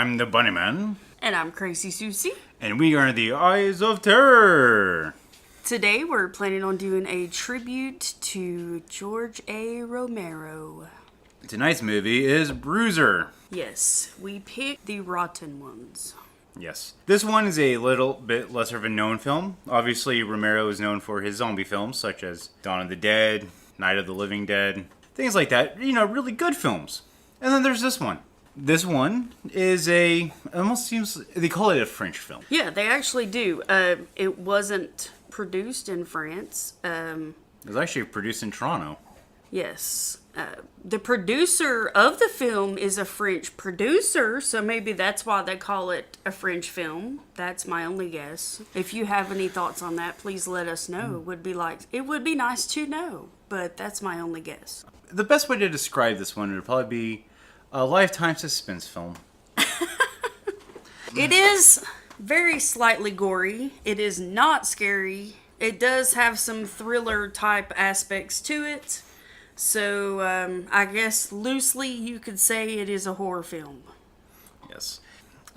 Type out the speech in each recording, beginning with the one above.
I'm the Bunnyman. And I'm Crazy Susie. And we are the Eyes of Terror. Today we're planning on doing a tribute to George A. Romero. Tonight's movie is Bruiser. Yes, we picked the rotten ones. Yes. This one is a little bit lesser of a known film. Obviously, Romero is known for his zombie films, such as Dawn of the Dead, Night of the Living Dead, things like that. You know, really good films. And then there's this one. This one is it almost seems, they call it a French film. Yeah, they actually do. It wasn't produced in France. It was actually produced in Toronto. Yes. The producer of the film is a French producer, so maybe that's why they call it a French film. That's my only guess. If you have any thoughts on that, please let us know. It would be nice to know, but that's my only guess. The best way to describe this one would probably be a Lifetime suspense film. It is very slightly gory. It is not scary. It does have some thriller type aspects to it. So I guess loosely you could say it is a horror film. Yes.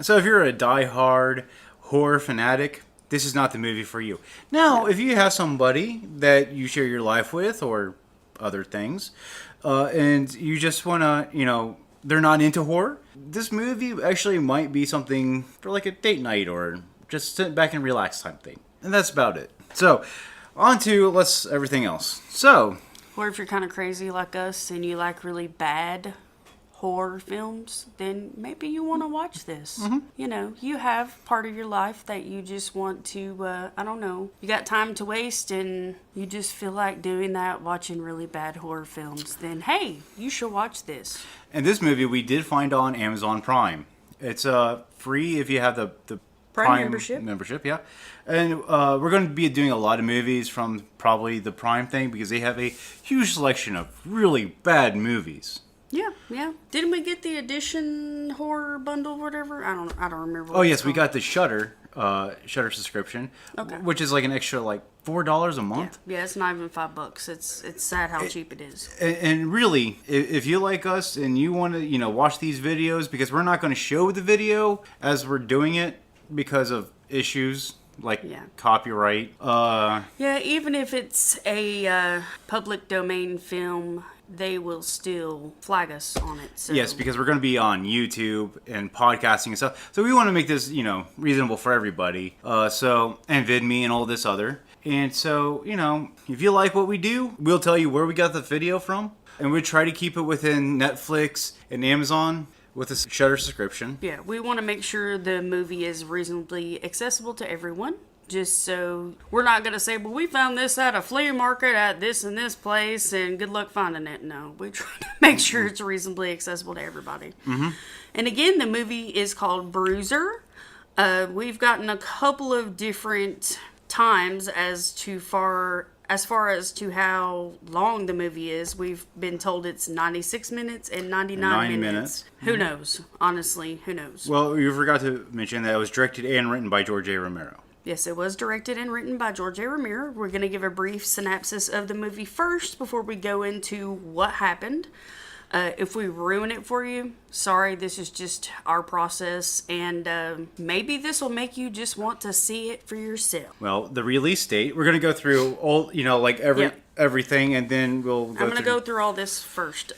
So if you're a die-hard horror fanatic, this is not the movie for you. Now, if you have somebody that you share your life with or other things, and you just want to, they're not into horror, this movie actually might be something for like a date night or just sit back and relax type thing. And that's about it. So, on to everything else. So, or if you're kind of crazy like us and you like really bad horror films, then maybe you want to watch this. Mm-hmm. You have part of your life that you just want to, you got time to waste and you just feel like doing that, watching really bad horror films, then hey, you should watch this. And this movie we did find on Amazon Prime. It's free if you have the Prime membership, yeah. And we're going to be doing a lot of movies from probably the Prime thing because they have a huge selection of really bad movies. Yeah. Didn't we get the edition horror bundle, whatever? I don't remember. Oh yes, we got the Shudder subscription, okay, which is like an extra like $4 a month. Yeah, it's not even $5. It's sad how cheap it is. And really, if you like us and you want to watch these videos, because we're not going to show the video as we're doing it because of issues like copyright. Even if it's a public domain film, they will still flag us on it. So. Yes, because we're going to be on YouTube and podcasting and stuff. So we want to make this, reasonable for everybody. And VidMe and all this other. And so, if you like what we do, we'll tell you where we got the video from. And we try to keep it within Netflix and Amazon with a Shudder subscription. Yeah, we want to make sure the movie is reasonably accessible to everyone. Just so we're not going to say, well, we found this at a flea market at this and this place and good luck finding it. No, we try to make sure it's reasonably accessible to everybody. Mm-hmm. And again, the movie is called Bruiser. We've gotten a couple of different times as far as to how long the movie is. We've been told it's 96 minutes and 99 minutes. Who knows? Honestly, who knows? Well, you forgot to mention that it was directed and written by George A. Romero. Yes, it was directed and written by George A. Romero. We're going to give a brief synopsis of the movie first before we go into what happened. If we ruin it for you, sorry, this is just our process, and maybe this will make you just want to see it for yourself. Well, the release date, we're going to go through all, everything, and then I'm going to go through all this first.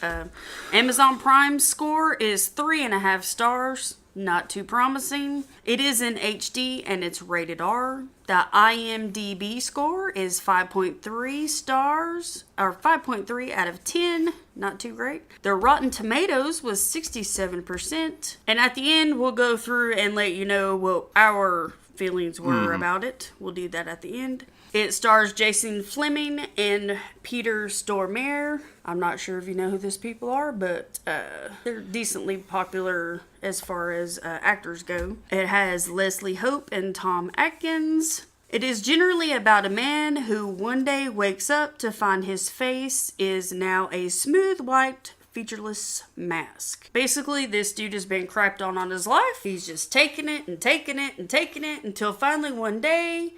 Amazon Prime score is 3.5 stars. Not too promising. It is in HD and it's rated R. The IMDb score is 5.3 stars, or 5.3 out of 10. Not too great. The Rotten Tomatoes was 67%. And at the end, we'll go through and let you know what our feelings were about it. We'll do that at the end. It stars Jason Flemyng and Peter Stormare. I'm not sure if you know who these people are, but they're decently popular as far as actors go. It has Leslie Hope and Tom Atkins. It is generally about a man who one day wakes up to find his face is now a smooth white featureless mask. Basically, this dude has been crapped on his life. He's just taking it and taking it and taking it until finally one day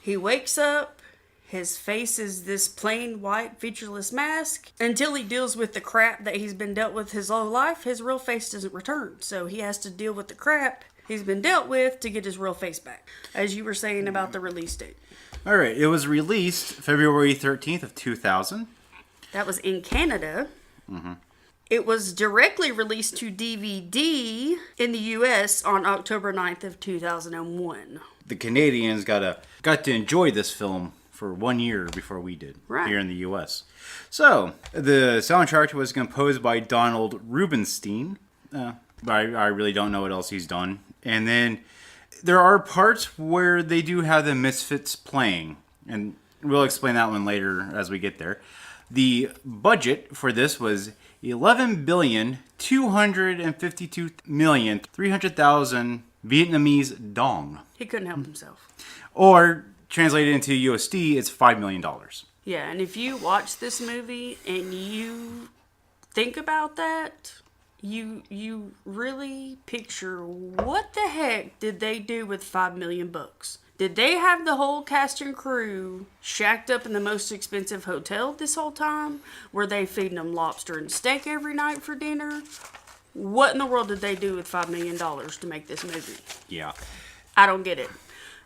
he wakes up, His face is this plain white featureless mask. Until he deals with the crap that he's been dealt with his whole life, his real face doesn't return. So he has to deal with the crap he's been dealt with to get his real face back. As you were saying about the release date. All right, it was released February 13th of 2000. That was in Canada. Mm-hmm. It was directly released to DVD in the U.S. on October 9th of 2001. The Canadians got to enjoy this film for 1 year before we did here in the U.S. So, the soundtrack was composed by Donald Rubinstein. I really don't know what else he's done. And then there are parts where they do have the Misfits playing. And we'll explain that one later as we get there. The budget for this was 11,252,300,000 Vietnamese dong. He couldn't help himself. Or, translated into USD, it's $5 million. Yeah, and if you watch this movie and you think about that, you really picture what the heck did they do with $5 million bucks? Did they have the whole cast and crew shacked up in the most expensive hotel this whole time? Were they feeding them lobster and steak every night for dinner? What in the world did they do with $5 million to make this movie? Yeah. I don't get it.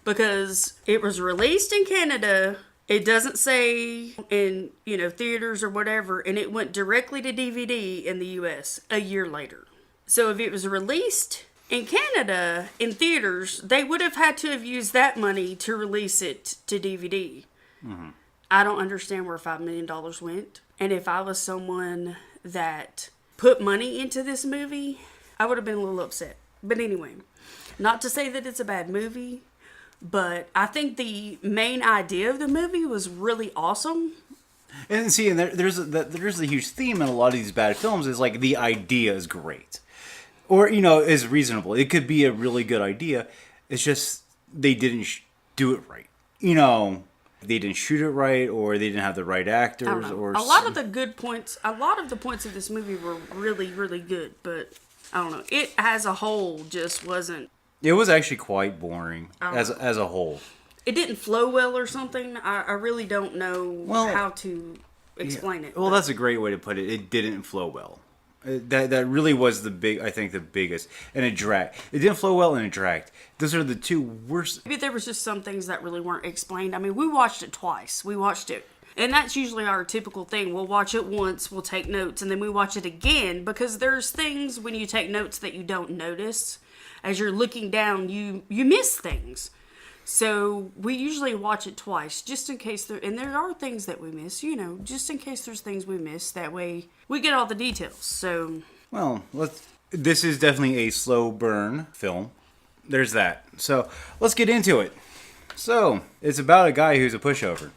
Because it was released in Canada, it doesn't say in, theaters or whatever, and it went directly to DVD in the US a year later. So if it was released in Canada, in theaters, they would have had to have used that money to release it to DVD. Mm-hmm. I don't understand where $5 million went. And if I was someone that put money into this movie, I would have been a little upset. But anyway, not to say that it's a bad movie, but I think the main idea of the movie was really awesome. And see, there's a huge theme in a lot of these bad films is like the idea is great. Or, is reasonable. It could be a really good idea. It's just they didn't do it right. They didn't shoot it right, or they didn't have the right actors. Or a lot of the points of this movie were really, really good. But, I don't know. It, as a whole, just wasn't... It was actually quite boring as a whole. It didn't flow well or something. I really don't know how to explain it. Well, that's a great way to put it. It didn't flow well. That really was the biggest. And it dragged. It didn't flow well and it dragged. Those are the two worst. Maybe there was just some things that really weren't explained. I mean, we watched it twice. We watched it. And that's usually our typical thing. We'll watch it once, we'll take notes, and then we watch it again. Because there's things when you take notes that you don't notice. As you're looking down, you miss things. So we usually watch it twice, just in case there are things that we miss, just in case there's things we miss. That way we get all the details. So, well, this is definitely a slow burn film. There's that. So let's get into it. So it's about a guy who's a pushover.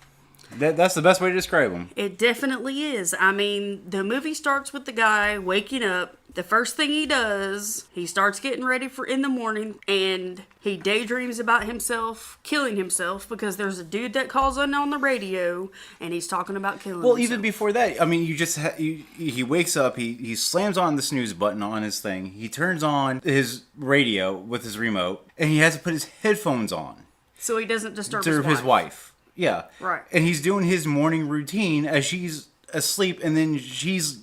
That's the best way to describe him. It definitely is. I mean, the movie starts with the guy waking up. The first thing he does, he starts getting ready for in the morning, and he daydreams about himself killing himself because there's a dude that calls in on the radio, and he's talking about killing himself. Well, even before that, I mean, he wakes up, he slams on the snooze button on his thing, he turns on his radio with his remote, and he has to put his headphones on. So he doesn't disturb his wife. Yeah. Right. And he's doing his morning routine as she's asleep, and then she's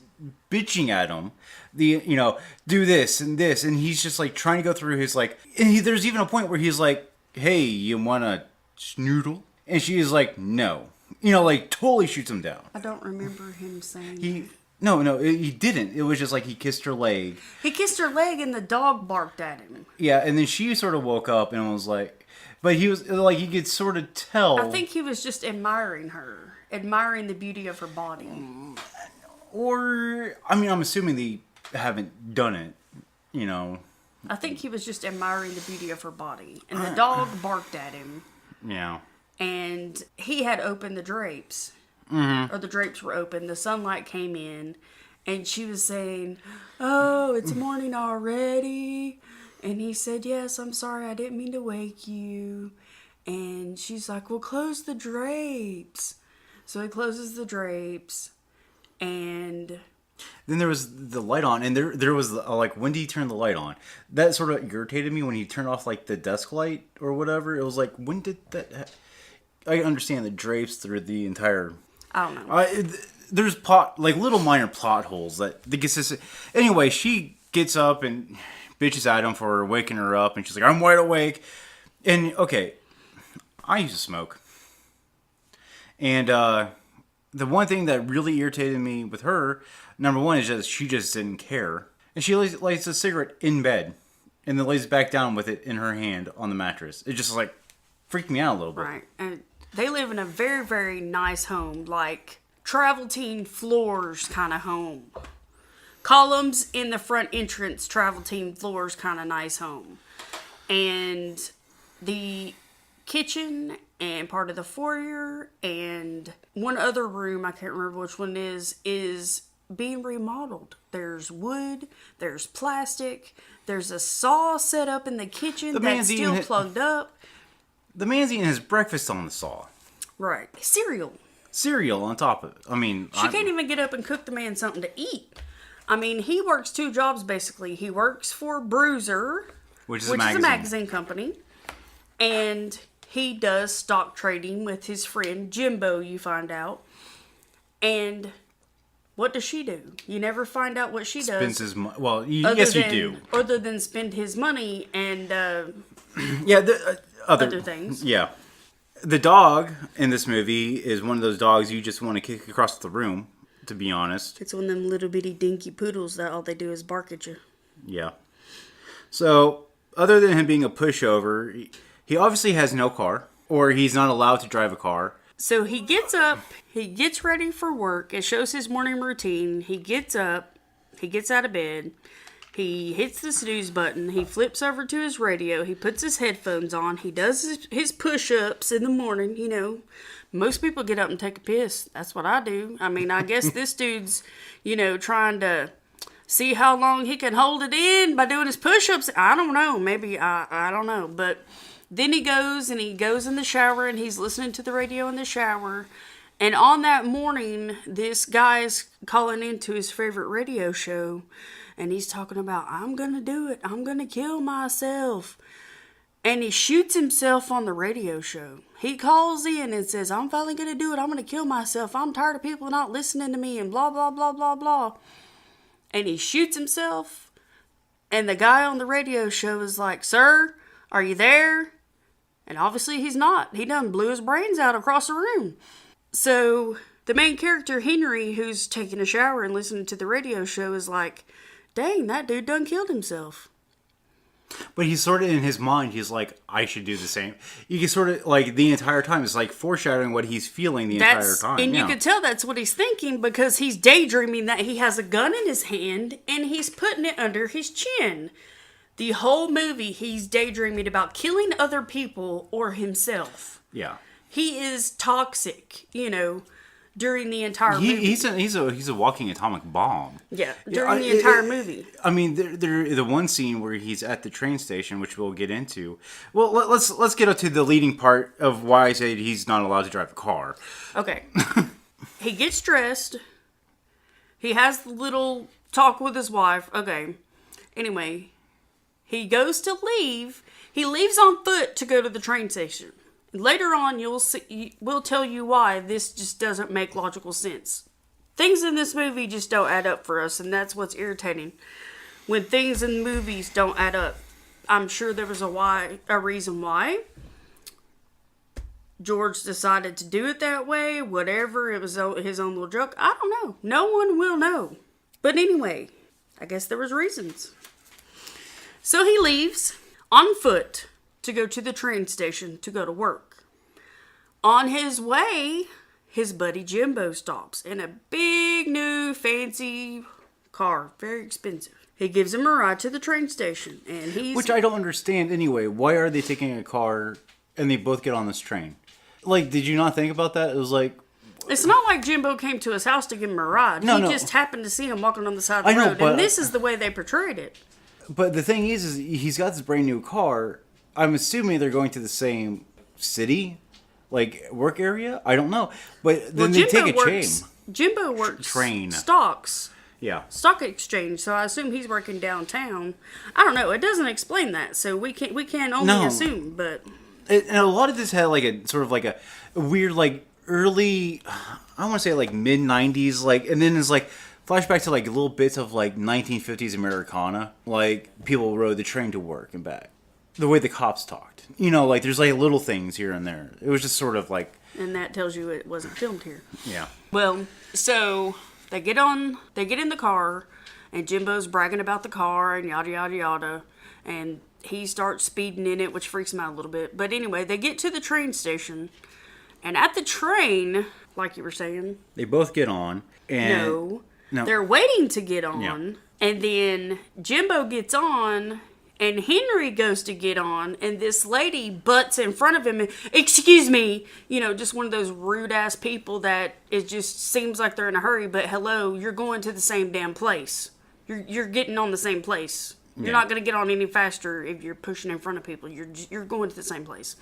bitching at him. Do this, and he's just like trying to go through his there's even a point where he's like, hey, you want a schnoodle? And she is like, no. Totally shoots him down. I don't remember him saying No, he didn't. It was just like he kissed her leg. He kissed her leg and the dog barked at him. Yeah, and then she sort of woke up and was like, but he was like, he could sort of tell. I think he was just admiring her, admiring the beauty of her body. Or, I mean, I'm assuming they haven't done it, I think he was just admiring the beauty of her body. And the dog barked at him. Yeah. And he had opened the drapes. Mm-hmm. Or the drapes were open. The sunlight came in. And she was saying, oh, it's morning already. And he said, yes, I'm sorry. I didn't mean to wake you. And she's like, well, close the drapes. So he closes the drapes. And then there was the light on, and there was when did he turn the light on? That sort of irritated me when he turned off the desk light or whatever. It was like, when did that? I understand the drapes through the entire. I don't know. There's little minor plot holes that the consistent. Anyway, she gets up and bitches at him for waking her up, and she's like, "I'm wide awake." And okay, I used to smoke, and the one thing that really irritated me with her, number one, is that she just didn't care, and she lights a cigarette in bed, and then lays back down with it in her hand on the mattress. It just freaked me out a little bit. Right. And they live in a very, very nice home, like travel team floors kind of home. Columns in the front entrance, travel team floors kind of nice home. And the kitchen and part of the foyer and one other room, I can't remember which one is being remodeled. There's wood, there's plastic, there's a saw set up in the kitchen that's still plugged up. The man's eating his breakfast on the saw. Right. Cereal On top of it. I mean... She can't even get up and cook the man something to eat. I mean, he works 2 jobs, basically. He works for Bruiser, which is a magazine company. And he does stock trading with his friend Jimbo, you find out. And what does she do? You never find out what she does. Spends his money. Well, yes, you do. Other than spend his money and... yeah, other things. Yeah. The dog in this movie is one of those dogs you just want to kick across the room, to be honest. It's one of them little bitty dinky poodles that all they do is bark at you. Yeah. So, other than him being a pushover, he obviously has no car, or he's not allowed to drive a car. So he gets up, he gets ready for work, it shows his morning routine, he gets up, he gets out of bed, he hits the snooze button, he flips over to his radio, he puts his headphones on, he does his push-ups in the morning, you know. Most people get up and take a piss. That's what I do. I mean, I guess this dude's, you know, trying to see how long he can hold it in by doing his push-ups. I don't know. Maybe, I don't know. But then he goes in the shower and he's listening to the radio in the shower. And on that morning, this guy's calling into his favorite radio show. And he's talking about, I'm going to do it. I'm going to kill myself. And he shoots himself on the radio show. He calls in and says, I'm finally going to do it. I'm going to kill myself. I'm tired of people not listening to me and blah, blah, blah, blah, blah. And he shoots himself. And the guy on the radio show is like, sir, are you there? And obviously he's not. He done blew his brains out across the room. So the main character, Henry, who's taking a shower and listening to the radio show, is like, dang, that dude done killed himself. But he's sort of in his mind, he's like, I should do the same. You can sort of, the entire time, it's like foreshadowing what he's feeling the entire time. And you can tell that's what he's thinking because he's daydreaming that he has a gun in his hand and he's putting it under his chin. The whole movie, he's daydreaming about killing other people or himself. Yeah. He is toxic, you know, during the entire movie. He's a walking atomic bomb. Yeah, during the entire movie. I mean, the one scene where he's at the train station, which we'll get into. Well, let's get up to the leading part of why I said he's not allowed to drive a car. Okay. He gets dressed. He has the little talk with his wife. Okay. Anyway, he goes to leave. He leaves on foot to go to the train station. Later on, we'll tell you why this just doesn't make logical sense. Things in this movie just don't add up for us, and that's what's irritating. When things in movies don't add up. I'm sure there was a reason why. George decided to do it that way, whatever, it was his own little joke. I don't know. No one will know. But anyway, I guess there was reasons. So he leaves on foot to go to the train station to go to work. On his way, his buddy Jimbo stops in a big new fancy car, very expensive. He gives him a ride to the train station, and which I don't understand anyway. Why are they taking a car and they both get on this train? Did you not think about that? It was like... It's not like Jimbo came to his house to give him a ride. No. He just happened to see him walking on the side of the road, and this is the way they portrayed it. But the thing is he's got this brand new car. I'm assuming they're going to the same city, work area. I don't know, but then they take a train. Jimbo works train stocks. Yeah, stock exchange. So I assume he's working downtown. I don't know. It doesn't explain that, so we can only assume. But And a lot of this had like a sort of like a weird like early, I want to say like mid 90s, like, and then it's like flashback to like little bits of like 1950s Americana, like people rode the train to work and back, the way the cops talked, like there's like little things here and there. It was just sort of like, And that tells you it wasn't filmed here. yeah. Well, so they get in the car, and Jimbo's bragging about the car and yada yada yada, and he starts speeding in it, which freaks him out a little bit. But anyway, they get to the train station, and at the train, like you were saying, They both get on, and no, they're waiting to get on, Yeah. and then Jimbo gets on, and Henry goes to get on, and this lady butts in front of him, and, excuse me, just one of those rude-ass people that it just seems like they're in a hurry, but hello, you're going to the same damn place. You're getting on the same place. You're not going to get on any faster if you're pushing in front of people. You're going to the same place.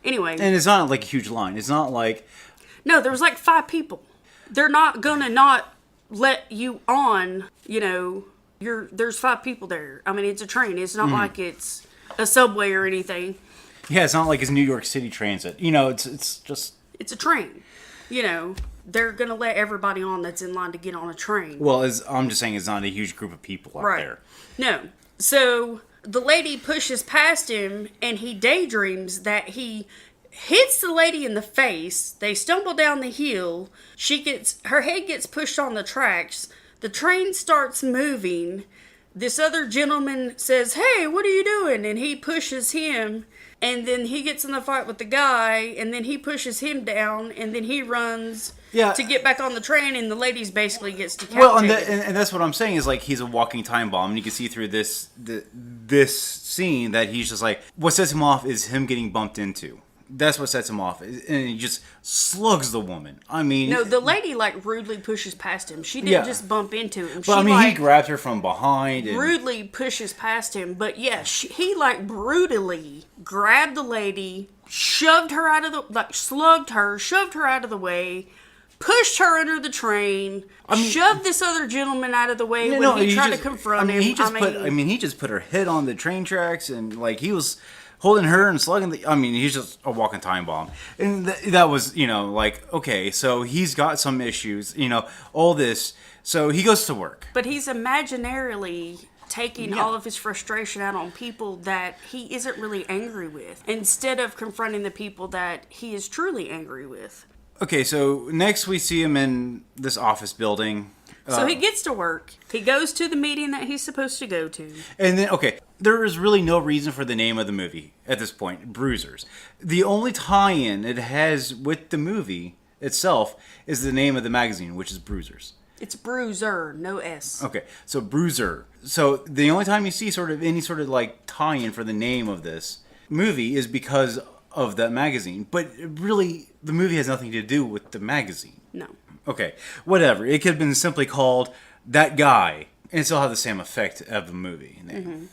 Anyway. And it's not like a huge line. It's not like... No, there was like 5 people. They're not going to not let you on, there's 5 people there. I mean, it's a train. It's not like it's a subway or anything. Yeah, it's not like it's New York City Transit. It's just... It's a train. They're going to let everybody on that's in line to get on a train. Well, I'm just saying it's not a huge group of people out there. No. So the lady pushes past him, and he daydreams that he hits the lady in the face. They stumble down the hill. Her head gets pushed on the tracks. The train starts moving. This other gentleman says, "Hey, what are you doing?" And he pushes him. And then he gets in the fight with the guy, and then he pushes him down, and then he runs to get back on the train, and the ladies basically gets decapitated. Well, and that's what I'm saying is like he's a walking time bomb, and you can see through this scene that he's just like, what sets him off is him getting bumped into. That's what sets him off, and he just slugs the woman. I mean, no, the lady like rudely pushes past him. She didn't just bump into him. But he grabbed her from behind and rudely pushes past him. But yeah, he like brutally grabbed the lady, slugged her out of the way, pushed her under the train, shoved this other gentleman out of the way he tried to confront him. He just put her head on the train tracks, and like he was holding her and slugging he's just a walking time bomb. And that was, like, okay, so he's got some issues, all this. So he goes to work. But he's imaginarily taking all of his frustration out on people that he isn't really angry with, instead of confronting the people that he is truly angry with. Okay, so next we see him in this office building. So he gets to work. He goes to the meeting that he's supposed to go to. And then, okay, there is really no reason for the name of the movie at this point, Bruisers. The only tie-in it has with the movie itself is the name of the magazine, which is Bruisers. It's Bruiser, no S. Okay, so Bruiser. So the only time you see sort of any sort of like tie-in for the name of this movie is because of that magazine. But really, the movie has nothing to do with the magazine. No. Okay, whatever. It could have been simply called That Guy, and it still have the same effect of the movie name. Mm-hmm.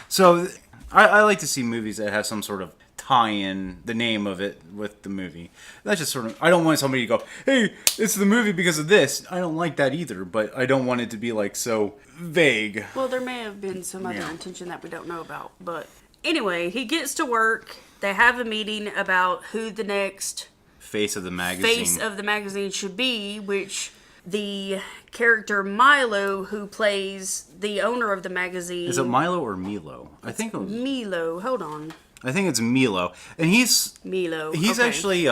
So I like to see movies that have some sort of tie-in, the name of it, with the movie. That's just sort of... I don't want somebody to go, hey, it's the movie because of this. I don't like that either, but I don't want it to be like so vague. Well, there may have been some other intention that we don't know about, but... Anyway, he gets to work. They have a meeting about who the next... Face of the magazine should be, which the character Milo, who plays the owner of the magazine... Is it Milo or Milo? I think it was... Milo. Hold on. I think it's Milo. And he's... Milo. He's okay. actually...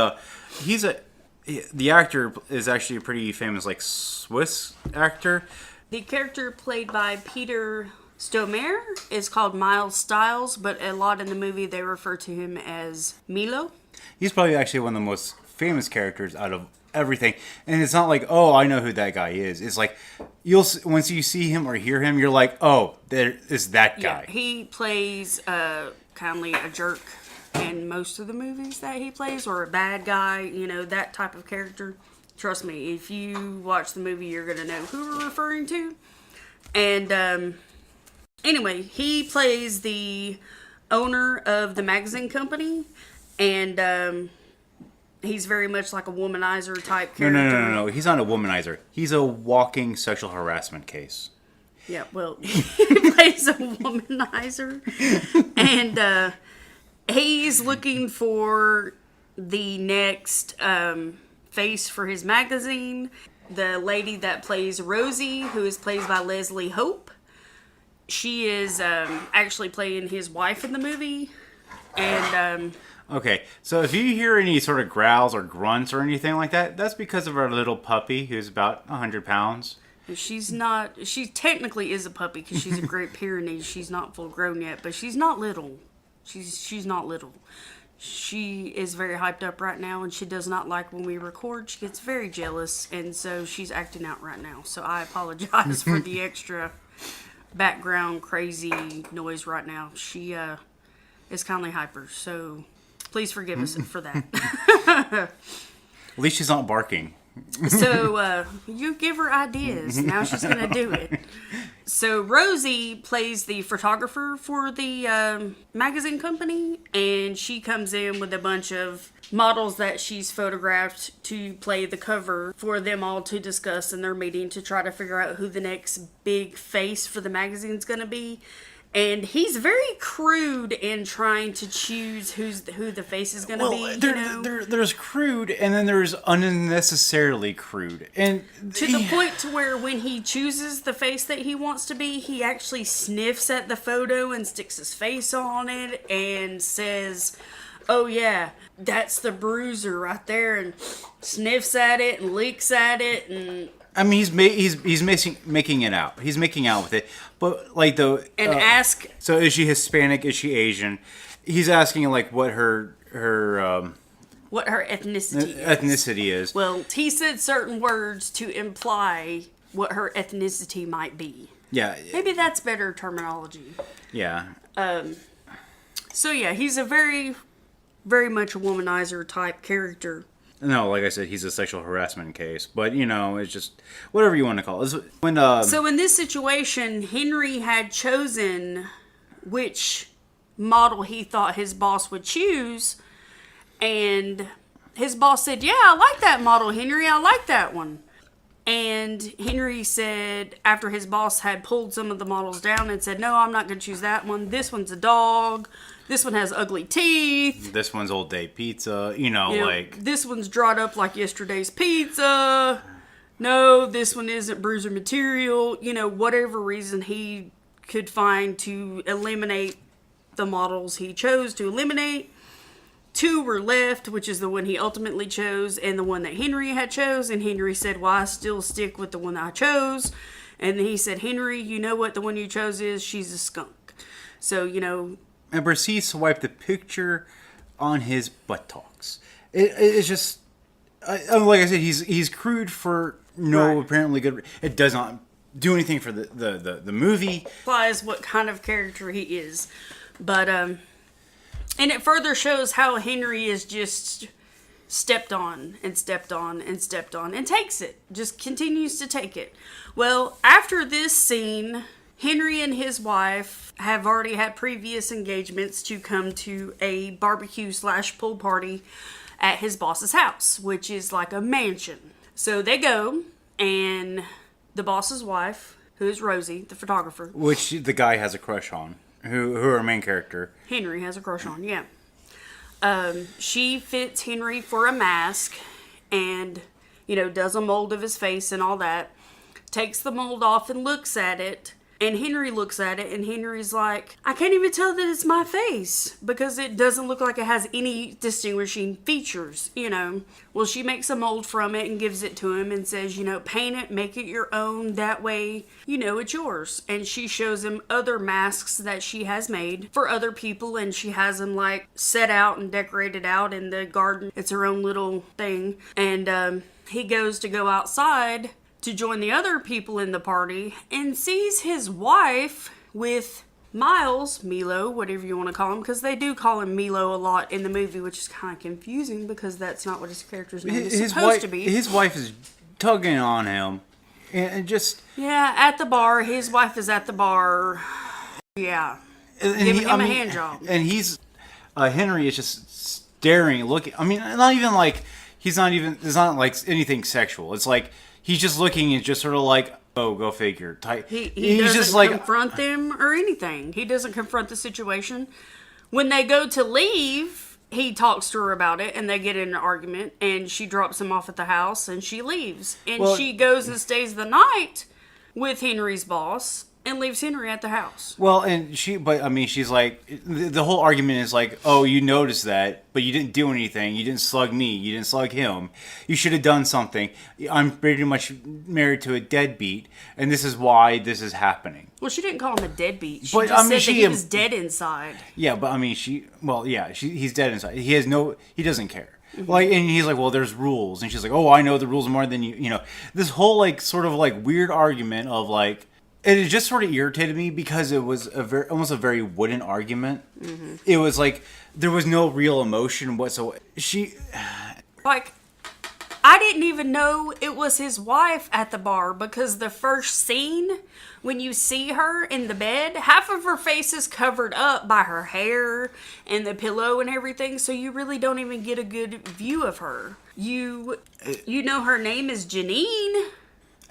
The actor is actually a pretty famous, like, Swiss actor. The character played by Peter Stormare is called Miles Stiles, but a lot in the movie they refer to him as Milo. He's probably actually one of the most famous characters out of everything, and it's not like, oh, I know who that guy is. It's like once you see him or hear him, you're like, oh, there is that guy. Yeah, he plays kindly a jerk in most of the movies that he plays, or a bad guy, that type of character. Trust me, if you watch the movie, you're gonna know who we're referring to. And anyway, he plays the owner of the magazine company, and he's very much like a womanizer type character. No. He's not a womanizer. He's a walking sexual harassment case. Yeah, well, he plays a womanizer. And He's looking for the next face for his magazine. The lady that plays Rosie, who is played by Leslie Hope, she is actually playing his wife in the movie. And Okay, so if you hear any sort of growls or grunts or anything like that, that's because of our little puppy who's about 100 pounds. she's not. She technically is a puppy because she's a Great Pyrenees. She's not full grown yet, but she's not little. She's not little. She is very hyped up right now, and she does not like when we record. She gets very jealous, and so she's acting out right now. So I apologize for the extra background crazy noise right now. She is kindly hyper, so please forgive us for that. At least she's not barking. So you give her ideas. Now she's going to do it. So Rosie plays the photographer for the magazine company, and she comes in with a bunch of models that she's photographed to play the cover for them all to discuss in their meeting to try to figure out who the next big face for the magazine's going to be. And he's very crude in trying to choose who the face is going to be. There's crude, and then there's unnecessarily crude, and to the point to where when he chooses the face that he wants to be, he actually sniffs at the photo and sticks his face on it and says, "Oh yeah, that's the Bruiser right there," and sniffs at it and licks at it and. I mean, he's making it out. He's making out with it, but like ask. So is she Hispanic? Is she Asian? He's asking like what her ethnicity is. Well, he said certain words to imply what her ethnicity might be. Yeah, maybe that's better terminology. Yeah. So yeah, he's a very, very much a womanizer type character. No, like I said, he's a sexual harassment case. But, it's just whatever you want to call it. So in this situation, Henry had chosen which model he thought his boss would choose. And his boss said, "Yeah, I like that model, Henry. I like that one." And Henry said, after his boss had pulled some of the models down and said, "No, I'm not going to choose that one. This one's a dog. This one has ugly teeth. This one's Old Day Pizza." This one's dried up like yesterday's pizza. No, this one isn't Bruiser material. Whatever reason he could find to eliminate the models he chose to eliminate. 2 were left, which is the one he ultimately chose, and the one that Henry had chose. And Henry said, "Well, I still stick with the one that I chose." And then he said, "Henry, you know what the one you chose is? She's a skunk." So, and proceeds to wipe the picture on his buttocks. It's just, like I said, he's crude for no apparently good. It does not do anything for the movie. Implies what kind of character he is, but and it further shows how Henry is just stepped on and stepped on and stepped on and takes it, just continues to take it. Well, after this scene, Henry and his wife have already had previous engagements to come to a barbecue/pool party at his boss's house, which is like a mansion. So they go, and the boss's wife, who is Rosie, the photographer, which the guy has a crush on, who our main character Henry has a crush on, yeah. She fits Henry for a mask and, does a mold of his face and all that. Takes the mold off and looks at it. And Henry looks at it, and Henry's like, "I can't even tell that it's my face because it doesn't look like it has any distinguishing features, Well, she makes a mold from it and gives it to him and says, "Paint it, make it your own. That way, it's yours." And she shows him other masks that she has made for other people, and she has them, set out and decorated out in the garden. It's her own little thing. And he goes to go outside to join the other people in the party and sees his wife with Milo, whatever you want to call him, because they do call him Milo a lot in the movie, which is kind of confusing because that's not what his character's name is supposed to be. His wife is tugging on him and just... Yeah, at the bar. His wife is at the bar. Yeah. Giving him a hand job. And he's... Henry is just staring, looking... I mean, not even like... It's not like anything sexual. It's like... He's just looking and just sort of like, oh, go figure. Type. He doesn't just confront them or anything. He doesn't confront the situation, When they go to leave, he talks to her about it, and they get in an argument, and she drops him off at the house, and she leaves. And she goes and stays the night with Henry's boss, and leaves Henry at the house. Well, and she's like, the whole argument is like, oh, you noticed that, but you didn't do anything. You didn't slug me. You didn't slug him. You should have done something. I'm pretty much married to a deadbeat, and this is why this is happening. Well, she didn't call him a deadbeat. She just said that he was dead inside. Yeah, but he's dead inside. He doesn't care. Like, and he's like, well, there's rules, and she's like, oh, I know the rules more than you. You know, this whole like sort of like weird argument of like. It just sort of irritated me because it was almost a very wooden argument. Mm-hmm. It was like there was no real emotion whatsoever. I didn't even know it was his wife at the bar because the first scene, when you see her in the bed, half of her face is covered up by her hair and the pillow and everything, so you really don't even get a good view of her. You know her name is Janine.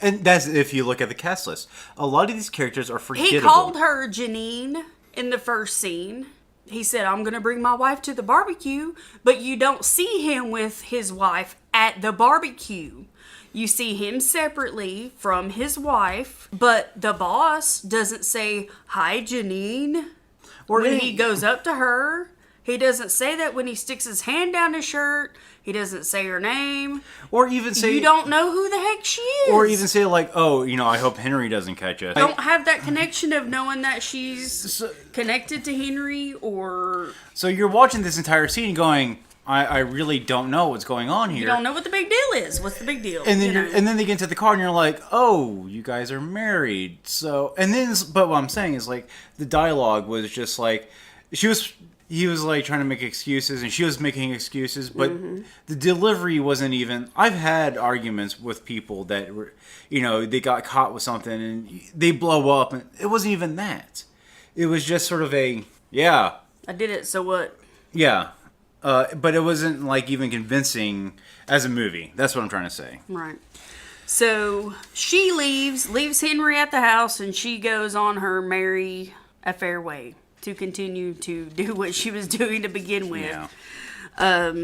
And that's if you look at the cast list. A lot of these characters are forgettable. He called her Janine in the first scene. He said, I'm going to bring my wife to the barbecue, but you don't see him with his wife at the barbecue. You see him separately from his wife, but the boss doesn't say, hi, Janine. When he goes up to her, he doesn't say that. When he sticks his hand down his shirt, he doesn't say her name. Or even say... You don't know who the heck she is. Or even say like, oh, I hope Henry doesn't catch us. Don't have that connection of knowing that she's connected to Henry or... So you're watching this entire scene going, I really don't know what's going on here. You don't know what the big deal is. What's the big deal? And then and then they get into the car and you're like, oh, you guys are married. So, and then, but what I'm saying is like, the dialogue was just like, he was like trying to make excuses and she was making excuses, but the delivery wasn't even. I've had arguments with people that were, they got caught with something and they blow up, and it wasn't even that. It was just sort of I did it, so what? Yeah. But it wasn't like even convincing as a movie. That's what I'm trying to say. Right. So she leaves Henry at the house, and she goes on her merry affair way to continue to do what she was doing to begin with. Yeah.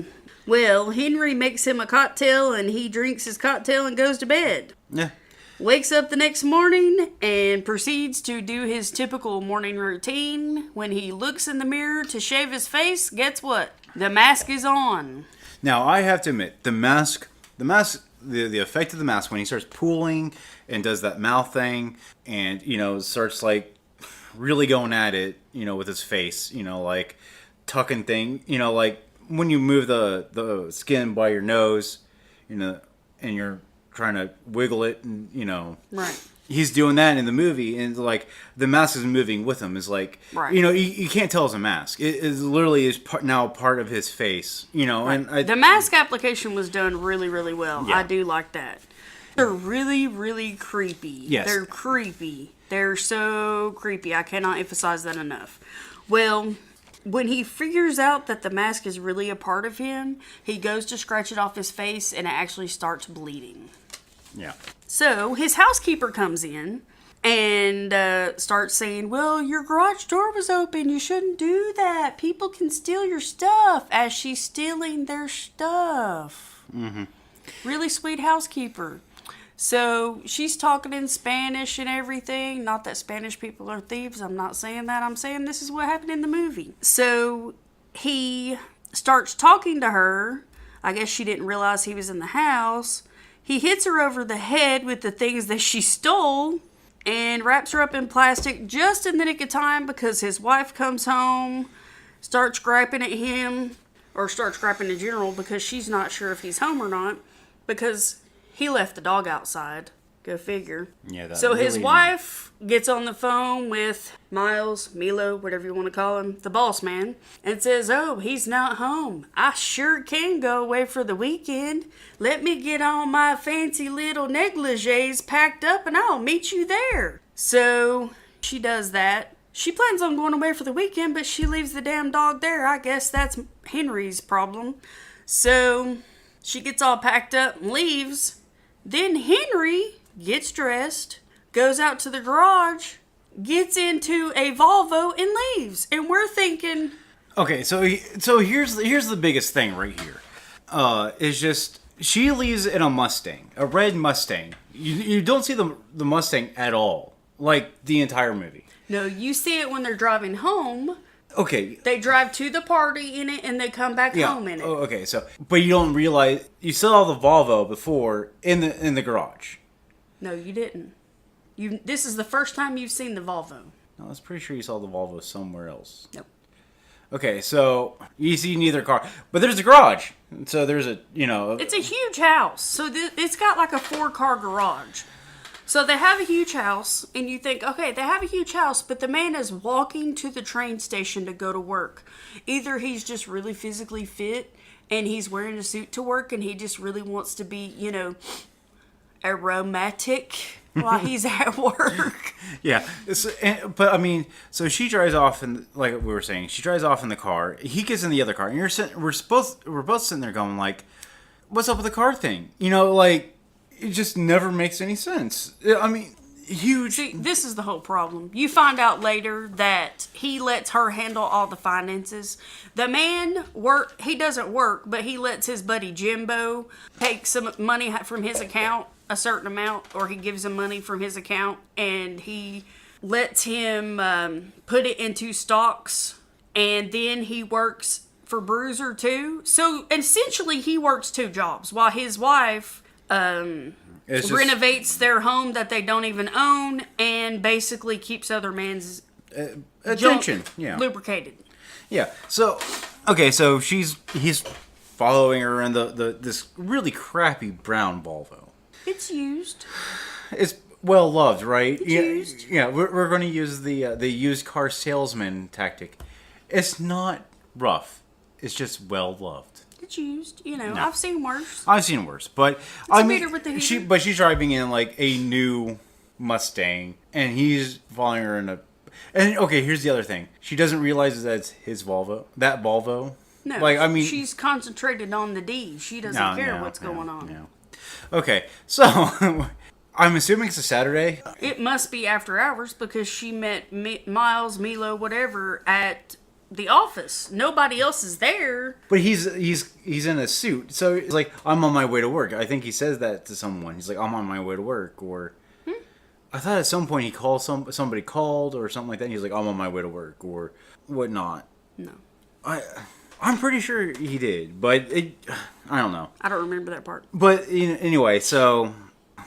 Well, Henry makes him a cocktail, and he drinks his cocktail and goes to bed. Yeah. Wakes up the next morning and proceeds to do his typical morning routine. When he looks in the mirror to shave his face, guess what? The mask is on. Now, I have to admit, the effect of the mask when he starts pooling and does that mouth thing and, starts like really going at it, with his face, like tucking thing, like when you move the skin by your nose, and you're trying to wiggle it and, Right. He's doing that in the movie, and like the mask is moving with him. Is like, right. You can't tell it's a mask. It literally is now part of his face. Right. And the mask application was done really, really well. Yeah. I do like that. They're really, really creepy. Yes. They're creepy. They're so creepy. I cannot emphasize that enough. Well, when he figures out that the mask is really a part of him, he goes to scratch it off his face, and it actually starts bleeding. Yeah. So his housekeeper comes in and starts saying, well, your garage door was open. You shouldn't do that. People can steal your stuff, as she's stealing their stuff. Mm-hmm. Really sweet housekeeper. So she's talking in Spanish and everything. Not that Spanish people are thieves. I'm not saying that. I'm saying this is what happened in the movie. So he starts talking to her. I guess she didn't realize he was in the house. He hits her over the head with the things that she stole and wraps her up in plastic just in the nick of time because his wife comes home, starts griping at him, or starts griping in general because she's not sure if he's home or not because he left the dog outside. Go figure. Yeah, so his wife gets on the phone with Milo, whatever you want to call him, the boss man, and says, oh, he's not home. I sure can go away for the weekend. Let me get on my fancy little negligees packed up and I'll meet you there. So she does that. She plans on going away for the weekend, but she leaves the damn dog there. I guess that's Henry's problem. So she gets all packed up and leaves. Then Henry gets dressed, goes out to the garage, gets into a Volvo, and leaves. And we're thinking, Okay, so here's the biggest thing right here. Is just she leaves in a Mustang, a red Mustang. You don't see the Mustang at all, like the entire movie. No, you see it when they're driving home. Okay. They drive to the party in it and they come back home in it. Oh, okay, so but you don't realize you saw the Volvo before in the garage. No, you didn't. This is the first time you've seen the Volvo. No, I was pretty sure you saw the Volvo somewhere else. Nope. Okay, so you see neither car, but there's a garage. So there's a It's a huge house. So it's got like a 4-car garage. So they have a huge house, and you think, okay, they have a huge house, but the man is walking to the train station to go to work. Either he's just really physically fit, and he's wearing a suit to work, and he just really wants to be, aromatic while he's at work. Yeah, but I mean, so she drives off, and like we were saying, she drives off in the car. He gets in the other car, and we're both sitting there going like, "What's up with the car thing?" Like it just never makes any sense. I mean, huge. See, this is the whole problem. You find out later that he lets her handle all the finances. The man he doesn't work, but he lets his buddy Jimbo take some money from his account, a certain amount, or he gives him money from his account, and he lets him put it into stocks, and then he works for Bruiser too. So essentially he works 2 jobs while his wife renovates their home that they don't even own and basically keeps other man's attention. Yeah, lubricated. Yeah. So okay, so he's following her in this really crappy brown Volvo. It's used. It's well loved, right? It's used. Yeah, we're going to use the used car salesman tactic. It's not rough. It's just well loved. It's used. I've seen worse. I've seen worse, but she's driving in like a new Mustang, and he's following her in a. And okay, here's the other thing: she doesn't realize that it's his Volvo. That Volvo. No, like I mean, she's concentrated on the D. She doesn't care what's going on. No. Okay, so I'm assuming it's a Saturday. It must be after hours because she met Miles, Milo, whatever at the office. Nobody else is there. But he's in a suit, so it's like I'm on my way to work. I think he says that to someone. He's like, I'm on my way to work, or I thought at some point he called somebody called or something like that. And he's like, I'm on my way to work or whatnot. No, I'm pretty sure he did, but I don't know. I don't remember that part. But anyway, so